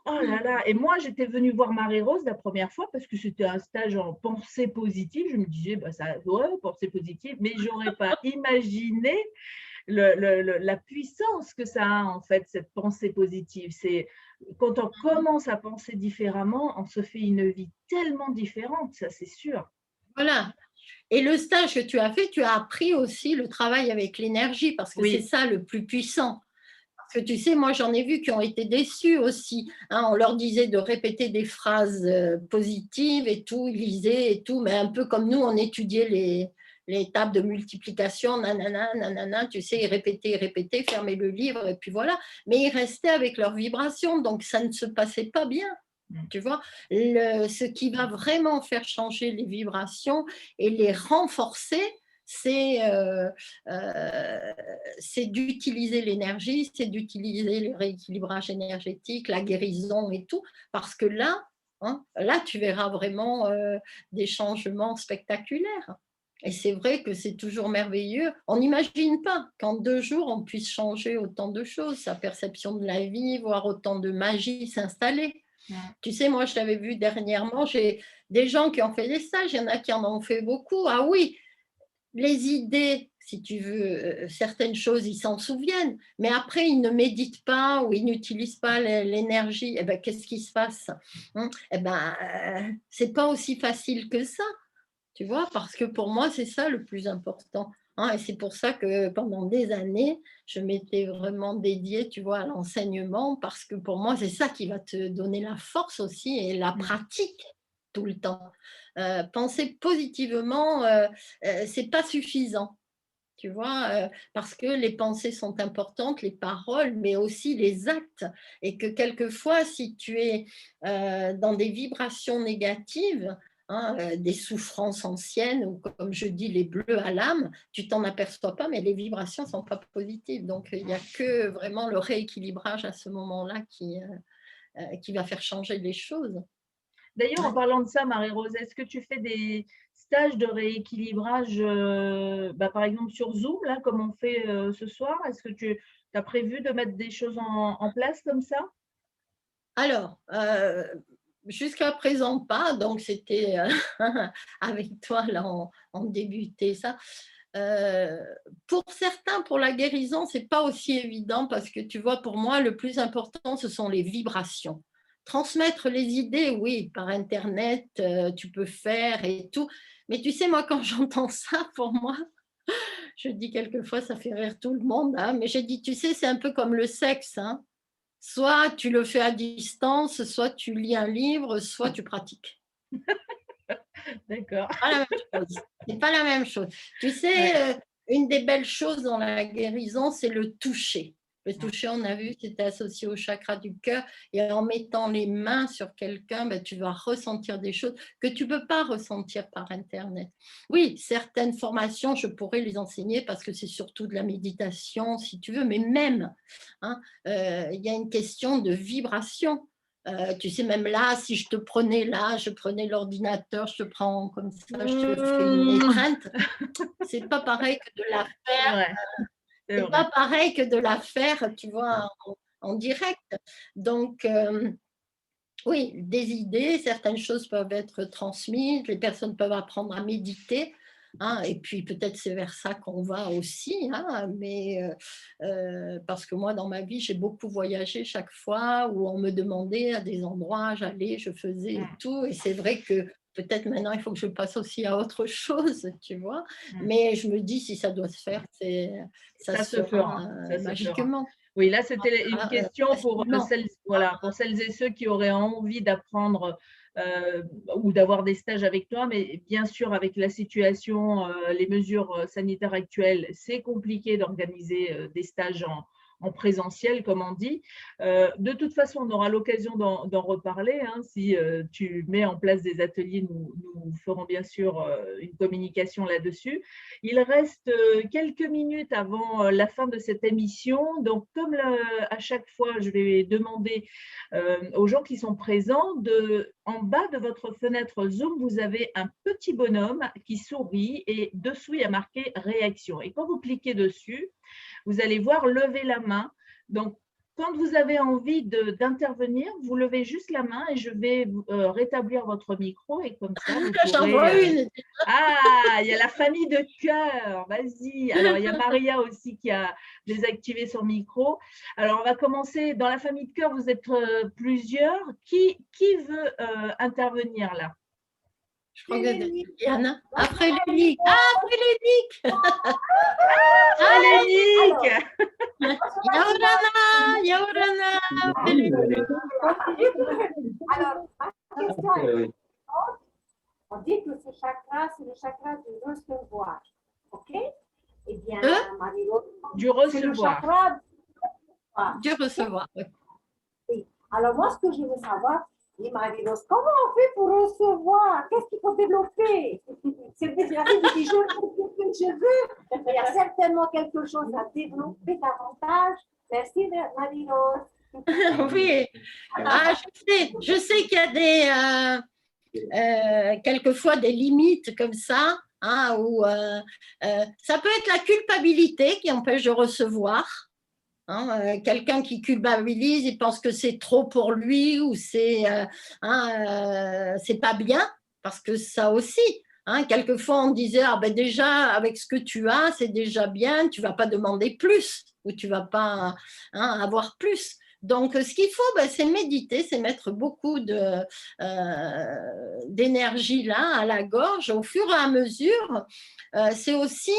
Oh là là! Et moi, j'étais venue voir Marie-Rose la première fois parce que c'était un stage en pensée positive. Je me disais: «Bah, ça ouais, pensée positive», mais j'aurais pas imaginé la puissance que ça a, en fait, cette pensée positive. C'est quand on commence à penser différemment, on se fait une vie tellement différente, ça, c'est sûr. Voilà. Et le stage que tu as fait, tu as appris aussi le travail avec l'énergie, parce que c'est Oui, ça le plus puissant. Parce que tu sais, moi j'en ai vu qui ont été déçus aussi, hein. On leur disait de répéter des phrases positives et tout, ils lisaient et tout, mais un peu comme nous, on étudiait les tables de multiplication, nanana, nanana, tu sais, ils répétaient, fermaient le livre et puis voilà. Mais ils restaient avec leurs vibrations, donc ça ne se passait pas bien. mmh, Tu vois, ce qui va vraiment faire changer les vibrations et les renforcer, c'est c'est d'utiliser l'énergie, c'est d'utiliser le rééquilibrage énergétique, la guérison et tout, parce que là, hein, là, tu verras vraiment des changements spectaculaires. Et c'est vrai que c'est toujours merveilleux. On n'imagine pas qu'en 2 jours, on puisse changer autant de choses, sa perception de la vie, voir autant de magie s'installer. mmh, Tu sais, moi, je l'avais vu dernièrement, j'ai des gens qui ont fait des stages, il y en a qui en ont fait beaucoup. Ah oui, les idées, si tu veux, certaines choses, ils s'en souviennent, mais après, ils ne méditent pas ou ils n'utilisent pas l'énergie. Eh ben, qu'est-ce qui se passe, hein? Eh ben, c'est pas aussi facile que ça, tu vois, parce que pour moi, c'est ça le plus important, hein. Et c'est pour ça que pendant des années, je m'étais vraiment dédiée, tu vois, à l'enseignement, parce que pour moi, c'est ça qui va te donner la force aussi et la mmh. pratique tout le temps. Penser positivement, c'est pas suffisant. Tu vois, parce que les pensées sont importantes, les paroles, mais aussi les actes, et que quelquefois, si tu es dans des vibrations négatives, hein, des souffrances anciennes, ou comme je dis, les bleus à l'âme, tu t'en aperçois pas, mais les vibrations ne sont pas positives. Donc, il n'y a que vraiment le rééquilibrage à ce moment-là qui va faire changer les choses. D'ailleurs, en parlant de ça, Marie-Rose, est-ce que tu fais des stages de rééquilibrage, par exemple sur Zoom, là, comme on fait ce soir? Est-ce que tu as prévu de mettre des choses en place comme ça? Alors, jusqu'à présent pas, donc c'était avec toi, là, on débutait ça. Euh, pour certains, pour la guérison, c'est pas aussi évident parce que tu vois, pour moi, le plus important, ce sont les vibrations. Transmettre les idées, oui, par Internet, tu peux faire et tout. Mais tu sais, moi, quand j'entends ça, pour moi, je dis quelquefois, ça fait rire tout le monde, hein, mais j'ai dit, tu sais, c'est un peu comme le sexe, hein. Soit tu le fais à distance, soit tu lis un livre, soit tu pratiques. D'accord. Pas la même chose. C'est pas la même chose. Tu sais, une des belles choses dans la guérison, c'est le toucher. Le toucher, on a vu, c'était associé au chakra du cœur. Et en mettant les mains sur quelqu'un, ben, tu vas ressentir des choses que tu ne peux pas ressentir par Internet. Oui, certaines formations, je pourrais les enseigner parce que c'est surtout de la méditation, si tu veux, mais même, hein, il y a une question de vibration. Tu sais, même là, si je te prenais là, je prenais l'ordinateur, je te prends comme ça, je te fais une étreinte. C'est pas pareil que de la C'est faire. vrai, c'est C'est vrai. pas pareil que de la faire, tu vois, en direct. Donc, oui, des idées, certaines choses peuvent être transmises, les personnes peuvent apprendre à méditer, hein, et puis peut-être c'est vers ça qu'on va aussi, hein, mais parce que moi, dans ma vie, j'ai beaucoup voyagé chaque fois où on me demandait à des endroits, j'allais, je faisais et tout, et c'est vrai que peut-être maintenant, il faut que je passe aussi à autre chose, tu vois, mais je me dis, si ça doit se faire, ça Ça se se fera, fera ça se fera. magiquement. Oui, là, c'était une question pour Facilement. celles, voilà, pour celles et ceux qui auraient envie d'apprendre ou d'avoir des stages avec toi, mais bien sûr, avec la situation, les mesures sanitaires actuelles, c'est compliqué d'organiser des stages en présentiel, comme on dit. De toute façon, on aura l'occasion d'en reparler. Hein. Si tu mets en place des ateliers, nous ferons bien sûr une communication là-dessus. Il reste quelques minutes avant la fin de cette émission. Donc, comme à chaque fois, je vais demander aux gens qui sont présents, en bas de votre fenêtre Zoom, vous avez un petit bonhomme qui sourit et dessous, il y a marqué réaction. Et quand vous cliquez dessus, vous allez voir lever la main. Donc, quand vous avez envie d'intervenir, vous levez juste la main et je vais rétablir votre micro et comme ça, vous J'en pourrez… vois une. Ah, il y a la famille de cœur, vas-y. Alors, il y a Maria aussi qui a désactivé son micro. Alors, on va commencer. Dans la famille de cœur, vous êtes plusieurs. Qui veut intervenir là? Je crois que il y en a. Après Lénique. Ah, après Lénique. Ah, Lénique! Yaorana, Yaorana. Alors, ma question est, on dit que ce chakra, c'est le chakra du recevoir. OK? Eh bien, Marie-Rose, Du c'est le recevoir. chakra Du recevoir. oui. Alors, moi, ce que je veux savoir, et Marie-Rose, comment on fait pour recevoir? Qu'est-ce qu'il faut développer? C'est déjà je veux. Il y a certainement quelque chose à développer davantage. Merci, Marie-Rose. Oui. Ah, je sais qu'il y a quelquefois des limites comme ça, hein, où ça peut être la culpabilité qui empêche de recevoir. Hein, quelqu'un qui culpabilise, il pense que c'est trop pour lui ou c'est pas bien, parce que ça aussi. Hein, quelquefois, on disait ah ben déjà avec ce que tu as, c'est déjà bien, tu vas pas demander plus ou tu vas pas avoir plus. Donc, ce qu'il faut, ben, c'est méditer, c'est mettre beaucoup d'énergie là à la gorge au fur et à mesure. C'est aussi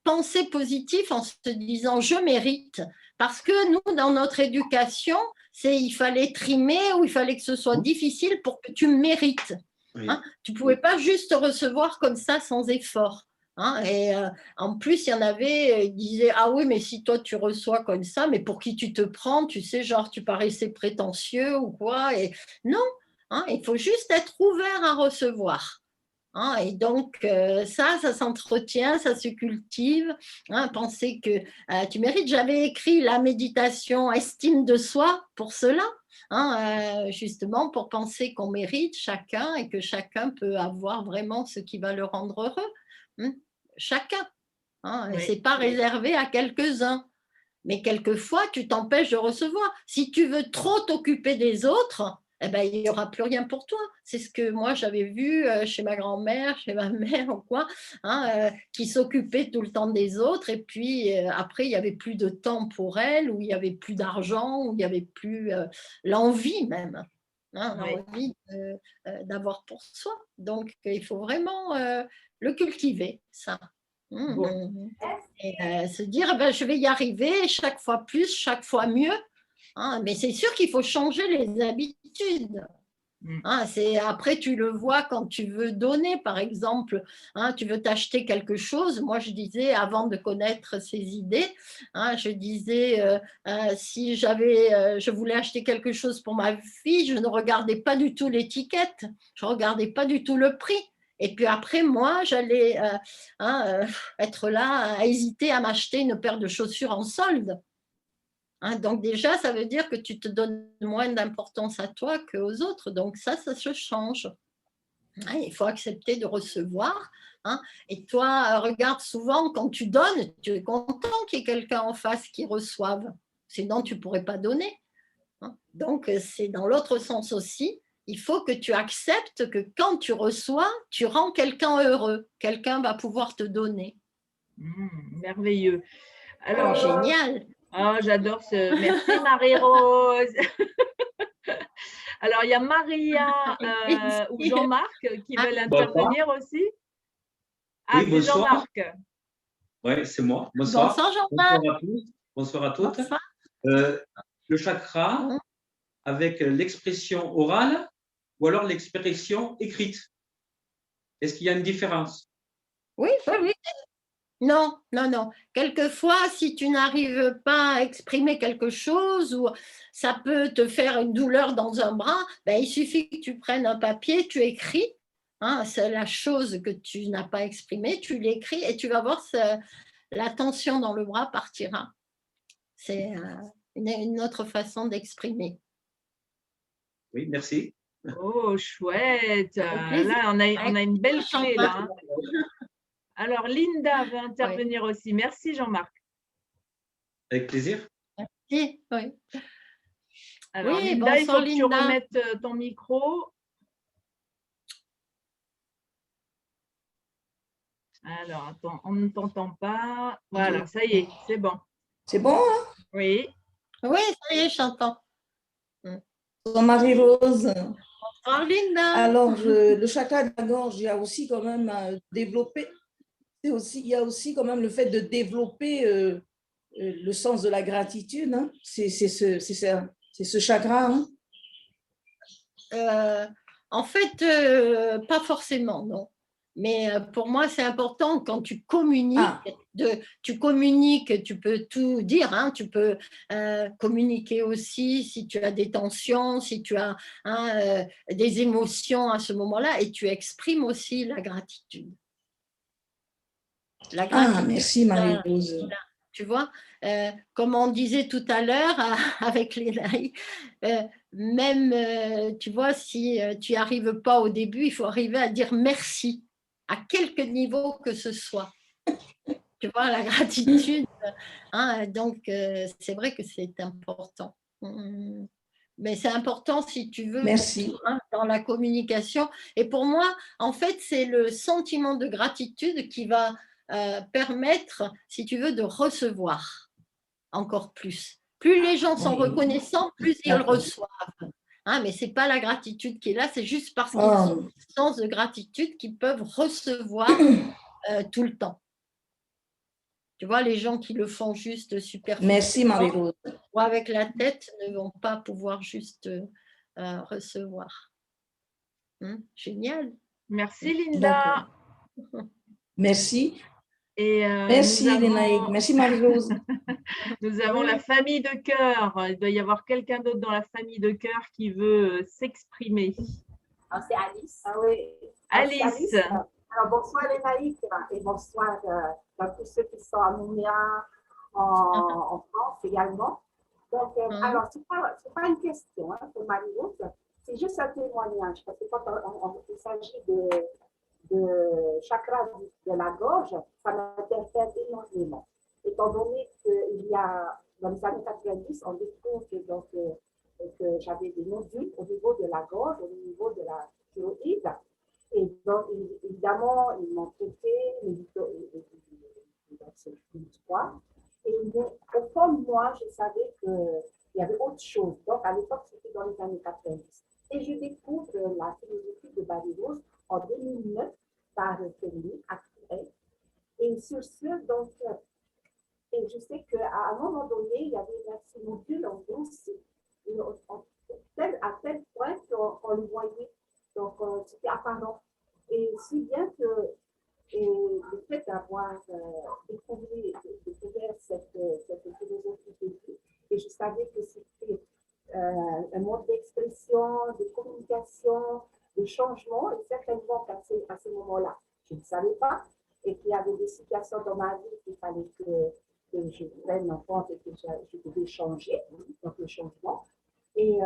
penser positif en se disant je mérite. Parce que nous, dans notre éducation, il fallait trimer ou il fallait que ce soit difficile pour que tu mérites. Hein, tu ne pouvais pas juste recevoir comme ça sans effort. Hein, et en plus, il y en avait, ils disaient ah oui, mais si toi tu reçois comme ça, mais pour qui tu te prends, tu sais, genre tu paraissais prétentieux ou quoi. Et non, hein. Il faut juste être ouvert à recevoir. Hein, et donc, ça s'entretient, ça se cultive. Hein, penser que tu mérites. J'avais écrit la méditation estime de soi pour cela, hein, justement pour penser qu'on mérite chacun et que chacun peut avoir vraiment ce qui va le rendre heureux. Hein, chacun. Hein, Oui. ce n'est pas réservé à quelques-uns. Mais quelquefois, tu t'empêches de recevoir. Si tu veux trop t'occuper des autres, eh ben, il n'y aura plus rien pour toi. C'est ce que moi, j'avais vu chez ma grand-mère, chez ma mère ou quoi, hein, qui s'occupait tout le temps des autres. Et puis, après, il n'y avait plus de temps pour elle, ou il n'y avait plus d'argent, ou il n'y avait plus l'envie même, hein, Oui. l'envie d'avoir pour soi. Donc, il faut vraiment le cultiver, ça. Bon. Et se dire, ben, je vais y arriver chaque fois plus, chaque fois mieux. Hein, mais c'est sûr qu'il faut changer les habitudes. Hein, après, tu le vois quand tu veux donner, par exemple, hein, tu veux t'acheter quelque chose. Moi, je disais, avant de connaître ces idées, hein, je disais, si je voulais acheter quelque chose pour ma fille, je ne regardais pas du tout l'étiquette, je ne regardais pas du tout le prix. Et puis après, moi, j'allais être là à hésiter à m'acheter une paire de chaussures en solde. Hein, donc déjà, ça veut dire que tu te donnes moins d'importance à toi qu'aux autres. Donc ça se change. Hein, il faut accepter de recevoir. Hein. Et toi, regarde, souvent, quand tu donnes, tu es content qu'il y ait quelqu'un en face qui reçoive. Sinon, tu ne pourrais pas donner. Hein. Donc, c'est dans l'autre sens aussi. Il faut que tu acceptes que quand tu reçois, tu rends quelqu'un heureux. Quelqu'un va pouvoir te donner. Merveilleux. Alors, génial. Oh, j'adore ce. Merci Marie-Rose. Alors, il y a Maria ou Jean-Marc qui veulent intervenir aussi. Ah, oui, c'est Jean-Marc. Oui, c'est moi. Bonsoir. Bonsoir Jean-Marc. Bonsoir à tous. Bonsoir à toutes. Bonsoir. Le chakra avec l'expression orale ou alors l'expression écrite. Est-ce qu'il y a une différence? Oui, oui, oui. Non, non, non. Quelquefois, si tu n'arrives pas à exprimer quelque chose ou ça peut te faire une douleur dans un bras, ben, il suffit que tu prennes un papier, tu écris. Hein, c'est la chose que tu n'as pas exprimée, tu l'écris et tu vas voir, la tension dans le bras partira. C'est une autre façon d'exprimer. Oui, merci. Oh, chouette. Là, on a une belle clé là. Hein. Alors, Linda veut intervenir aussi. Merci, Jean-Marc. Avec plaisir. Merci. Oui. Alors, oui, Linda, bonsoir, il faut que tu remettes ton micro. Alors, attends, on ne t'entend pas. Voilà, ça y est, c'est bon. C'est bon, hein? Oui. Oui, ça y est, j'entends. Bonsoir Marie-Rose. Bonsoir Linda. Alors, le chakra de la gorge, il y a aussi quand même développé, il y a aussi quand même le fait de développer le sens de la gratitude. Hein? C'est ce chakra. Hein? En fait, pas forcément, non. Mais pour moi, c'est important quand tu communiques. Tu communiques, tu peux tout dire. Hein, tu peux communiquer aussi si tu as des tensions, si tu as des émotions à ce moment-là, et tu exprimes aussi la gratitude. La gratitude. Merci Marie-Rose. Tu vois, comme on disait tout à l'heure avec Lénaï, même, tu vois, si tu n'y arrives pas au début, il faut arriver à dire merci, à quelque niveau que ce soit. Tu vois, la gratitude. Hein, donc, c'est vrai que c'est important. Mais c'est important si tu veux dans la communication. Et pour moi, en fait, c'est le sentiment de gratitude qui va permettre, si tu veux, de recevoir encore plus. Plus les gens sont reconnaissants, plus ils reçoivent. Hein, mais ce n'est pas la gratitude qui est là, c'est juste parce qu'ils ont un sens de gratitude qu'ils peuvent recevoir tout le temps. Tu vois, les gens qui le font juste superficiellement, merci Marie-Rose, ou avec la tête, ne vont pas pouvoir juste recevoir. Génial. Merci Linda. Merci. Et Merci Lénaïque, merci Marie-Rose. nous avons la famille de cœur. Il doit y avoir quelqu'un d'autre dans la famille de cœur qui veut s'exprimer. Ah, c'est Alice. Ah oui. Alice. Alors, bonsoir les laïcs et bonsoir à tous ceux qui sont à Nouméa, en France également. Donc, alors, ce n'est pas une question pour Marie-Rose, c'est juste un témoignage, parce que quand il s'agit de chakra de la gorge, ça m'interpelle énormément. Étant donné qu'il y a, dans les années 90, on découvre que j'avais des nodules au niveau de la gorge, au niveau de la thyroïde. Et donc, évidemment, ils m'ont traité, et au fond de moi, je savais qu'il y avait autre chose. Donc, à l'époque, c'était dans les années 90. Et je découvre la philosophie de Barry-Rose en 2009 par Féline, actuelle. Et sur ce, donc, et je sais qu'à un moment donné, il y avait ces modules en grossi, à tel point qu'on le voyait. Donc, c'était apparent. Et si bien que le fait d'avoir découvert cette philosophie de vie, et je savais que c'était un mode d'expression, de communication, de changement, et certainement qu'à ce moment-là, je ne savais pas, et qu'il y avait des situations dans ma vie qu'il fallait que je prenne en compte et que je devais changer, donc le changement. Et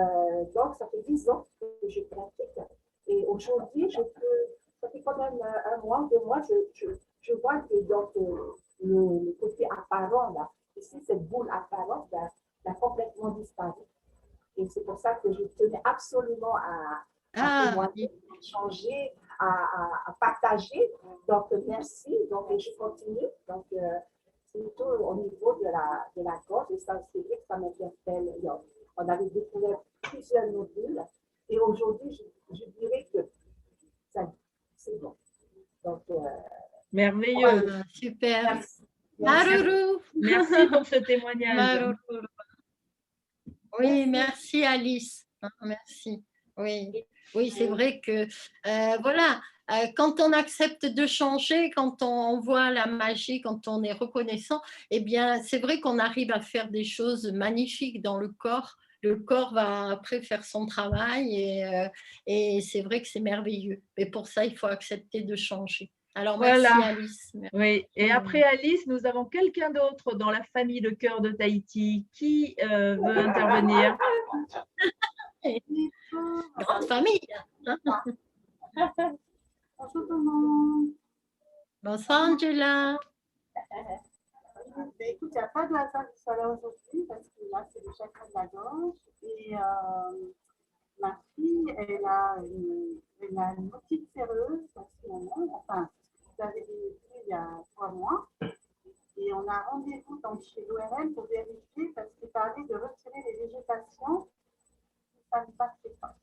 donc, ça fait 10 ans que je pratique. Et aujourd'hui, ça fait quand même un mois, 2 mois, je vois que donc, le côté apparent, là, ici, cette boule apparente, a complètement disparu. Et c'est pour ça que je tenais absolument à témoigner, à changer, à partager. Donc, merci. Donc, et je continue. Donc, c'est plutôt au niveau de la gorge. Et ça, c'est vrai que ça m'interpelle. On avait découvert plusieurs nodules. Et aujourd'hui, je dirais que c'est bon. Donc, merveilleux. Voilà, super. Merci. Maruru. Merci pour ce témoignage. Maruru. Oui, merci Alice. Merci. Oui, oui, c'est vrai que voilà, quand on accepte de changer, quand on voit la magie, quand on est reconnaissant, eh bien, c'est vrai qu'on arrive à faire des choses magnifiques dans le corps. Le corps va après faire son travail et c'est vrai que c'est merveilleux. Mais pour ça, il faut accepter de changer. Alors, merci Voilà. Alice. Merci. Oui, et après Alice, nous avons quelqu'un d'autre dans la famille de cœur de Tahiti qui veut intervenir. Grande famille. Bonjour tout le monde. Bonsoir Angela. Écoute, il n'y a pas de hasard du soleil aujourd'hui parce que là, c'est le chakra de la gorge. Et ma fille, elle a une otite séreuse en ce moment. Enfin, vous avez vu il y a 3 mois. Et on a rendez-vous donc chez l'ORL pour vérifier parce qu'il parlait de retirer les végétations. Ça ne passait pas.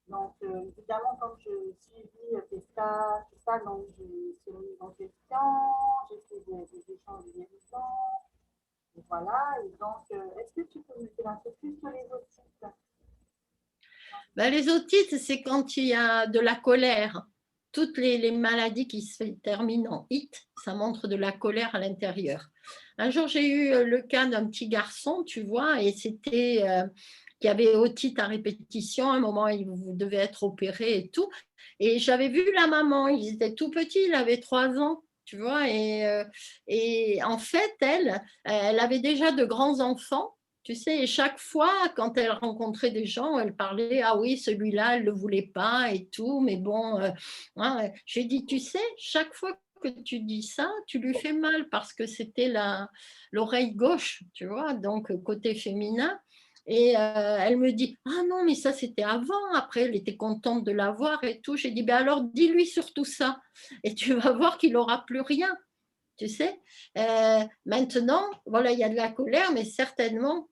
Donc, évidemment, comme je suivis tes stages, tout ça, donc je suis remise en question, j'ai fait des échanges de guérison, et voilà. Et donc, est-ce que tu peux me dire un peu plus sur les otites? Ben, les otites, c'est quand il y a de la colère. Toutes les maladies qui se terminent en it, ça montre de la colère à l'intérieur. Un jour, j'ai eu le cas d'un petit garçon, tu vois, et c'était qui avait otite à répétition. À un moment, il devait être opéré et tout. Et j'avais vu la maman, il était tout petit, il avait 3 ans. Tu vois, et en fait, elle avait déjà de grands enfants. Tu sais, et chaque fois, quand elle rencontrait des gens, elle parlait, ah oui, celui-là, elle ne le voulait pas et tout, mais bon, hein, j'ai dit, tu sais, chaque fois que tu dis ça, tu lui fais mal parce que c'était l'oreille gauche, tu vois, donc côté féminin. Et elle me dit, ah non, mais ça c'était avant, après elle était contente de l'avoir et tout. J'ai dit, ben alors dis-lui surtout ça et tu vas voir qu'il n'aura plus rien, tu sais. Maintenant, voilà, il y a de la colère, mais certainement,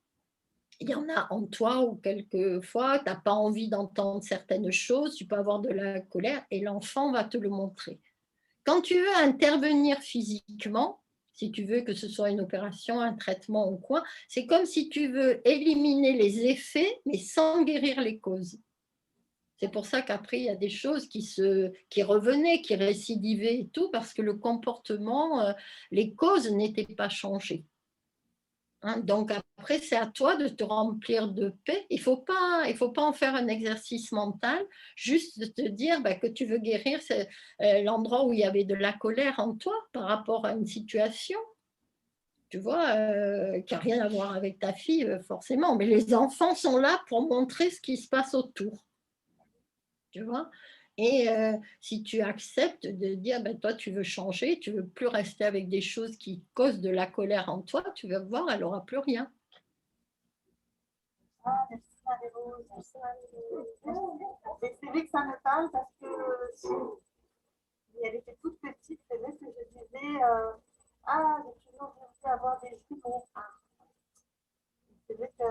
il y en a en toi ou quelquefois, tu n'as pas envie d'entendre certaines choses, tu peux avoir de la colère et l'enfant va te le montrer. Quand tu veux intervenir physiquement, si tu veux que ce soit une opération, un traitement ou quoi, c'est comme si tu veux éliminer les effets, mais sans guérir les causes. C'est pour ça qu'après, il y a des choses qui revenaient, qui récidivaient et tout, parce que le comportement, les causes n'étaient pas changées. Hein, donc après, c'est à toi de te remplir de paix. Il faut pas en faire un exercice mental, juste de te dire que tu veux guérir l'endroit où il y avait de la colère en toi par rapport à une situation, tu vois, qui n'a rien à voir avec ta fille forcément. Mais les enfants sont là pour montrer ce qui se passe autour, tu vois. Et si tu acceptes de dire, toi, tu veux changer, tu veux plus rester avec des choses qui causent de la colère en toi, tu vas voir, elle n'aura plus rien. Ah, merci Marie-Rose, merci Marie-Rose. Et c'est vrai que ça me parle parce que elle était toute petite, c'est vrai que je disais, j'ai toujours voulu avoir des jumeaux. C'est vrai que...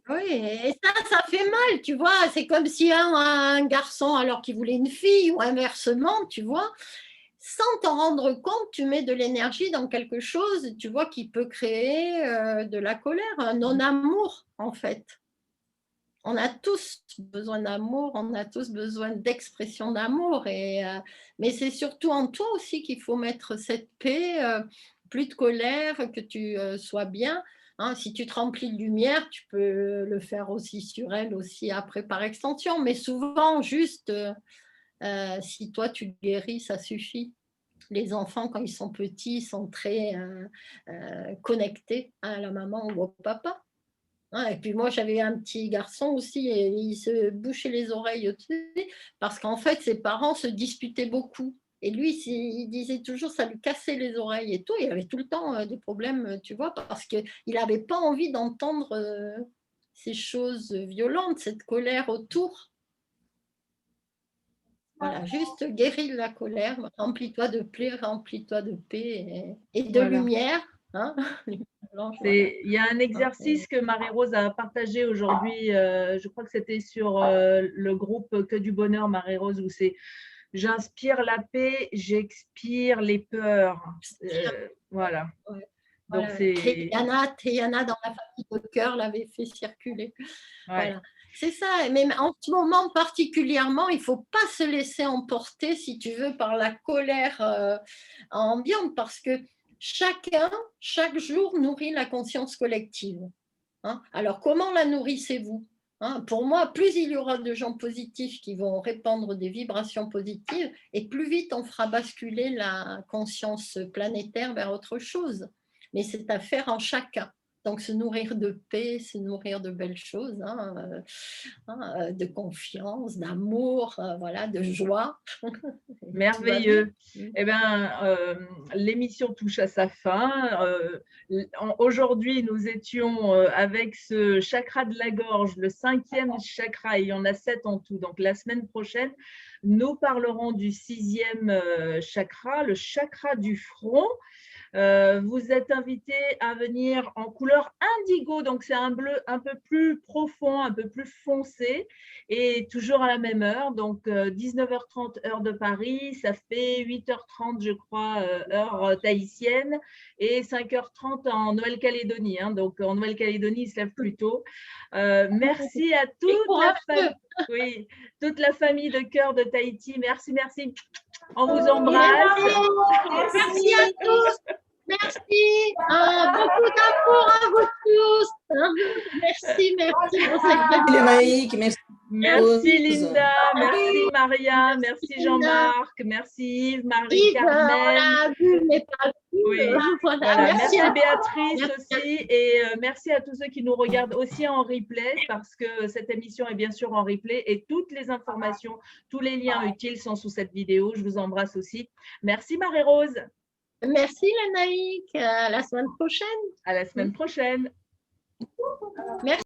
Oui, et ça fait mal, tu vois. C'est comme si un garçon, alors qu'il voulait une fille, ou inversement, tu vois. Sans t'en rendre compte, tu mets de l'énergie dans quelque chose, tu vois, qui peut créer de la colère, un non-amour, en fait. On a tous besoin d'amour, on a tous besoin d'expression d'amour, mais c'est surtout en toi aussi qu'il faut mettre cette paix, plus de colère, que tu sois bien. Hein, si tu te remplis de lumière, tu peux le faire aussi sur elle, aussi après par extension, mais souvent juste, si toi tu guéris, ça suffit. Les enfants, quand ils sont petits, sont très connectés à la maman ou au papa. Hein, et puis moi, j'avais un petit garçon aussi, et il se bouchait les oreilles au-dessus, parce qu'en fait, ses parents se disputaient beaucoup. Et lui, il disait toujours, ça lui cassait les oreilles et tout. Il avait tout le temps des problèmes, tu vois, parce qu'il n'avait pas envie d'entendre ces choses violentes, cette colère autour. Voilà, juste guéris la colère, remplis-toi de paix, remplis-toi de paix et de lumière. Hein. Il y a un exercice que Marie-Rose a partagé aujourd'hui, je crois que c'était sur le groupe Que du Bonheur, Marie-Rose, où c'est « J'inspire la paix, j'expire les peurs ». Voilà. Ouais. Donc, voilà. Théana, dans la famille de cœur, l'avait fait circuler. Ouais. Voilà. C'est ça, mais en ce moment particulièrement, il ne faut pas se laisser emporter, si tu veux, par la colère ambiante, parce que chacun, chaque jour, nourrit la conscience collective. Hein? Alors, comment la nourrissez-vous? Hein? Pour moi, plus il y aura de gens positifs qui vont répandre des vibrations positives, et plus vite on fera basculer la conscience planétaire vers autre chose. Mais c'est à faire en chacun. Donc, se nourrir de paix, se nourrir de belles choses, de confiance, d'amour, voilà, de joie. Merveilleux. Eh bien, l'émission touche à sa fin. Aujourd'hui, nous étions avec ce chakra de la gorge, le 5e chakra, il y en a 7 en tout. Donc, la semaine prochaine, nous parlerons du 6e chakra, le chakra du front. Vous êtes invité à venir en couleur indigo, donc c'est un bleu un peu plus profond, un peu plus foncé, et toujours à la même heure, donc 19h30 heure de Paris, ça fait 8h30 je crois heure tahitienne, et 5h30 en Nouvelle-Calédonie, hein, donc en Nouvelle-Calédonie ils se lèvent plus tôt. Merci à toute la famille de cœur de Tahiti, merci. On vous embrasse. Merci à tous. Merci. Beaucoup d'amour à vous tous. Merci pour cette Lénaïque, merci. Merci Linda, merci Maria, merci Jean-Marc, merci Yves, Marie-Carmen. On l'a vu, mais pas vu. Oui. Voilà. Merci à Béatrice aussi, et merci à tous ceux qui nous regardent aussi en replay, parce que cette émission est bien sûr en replay, et toutes les informations, tous les liens utiles sont sous cette vidéo. Je vous embrasse aussi. Merci Marie-Rose. Merci Lénaïque. À la semaine prochaine. À la semaine prochaine. Merci.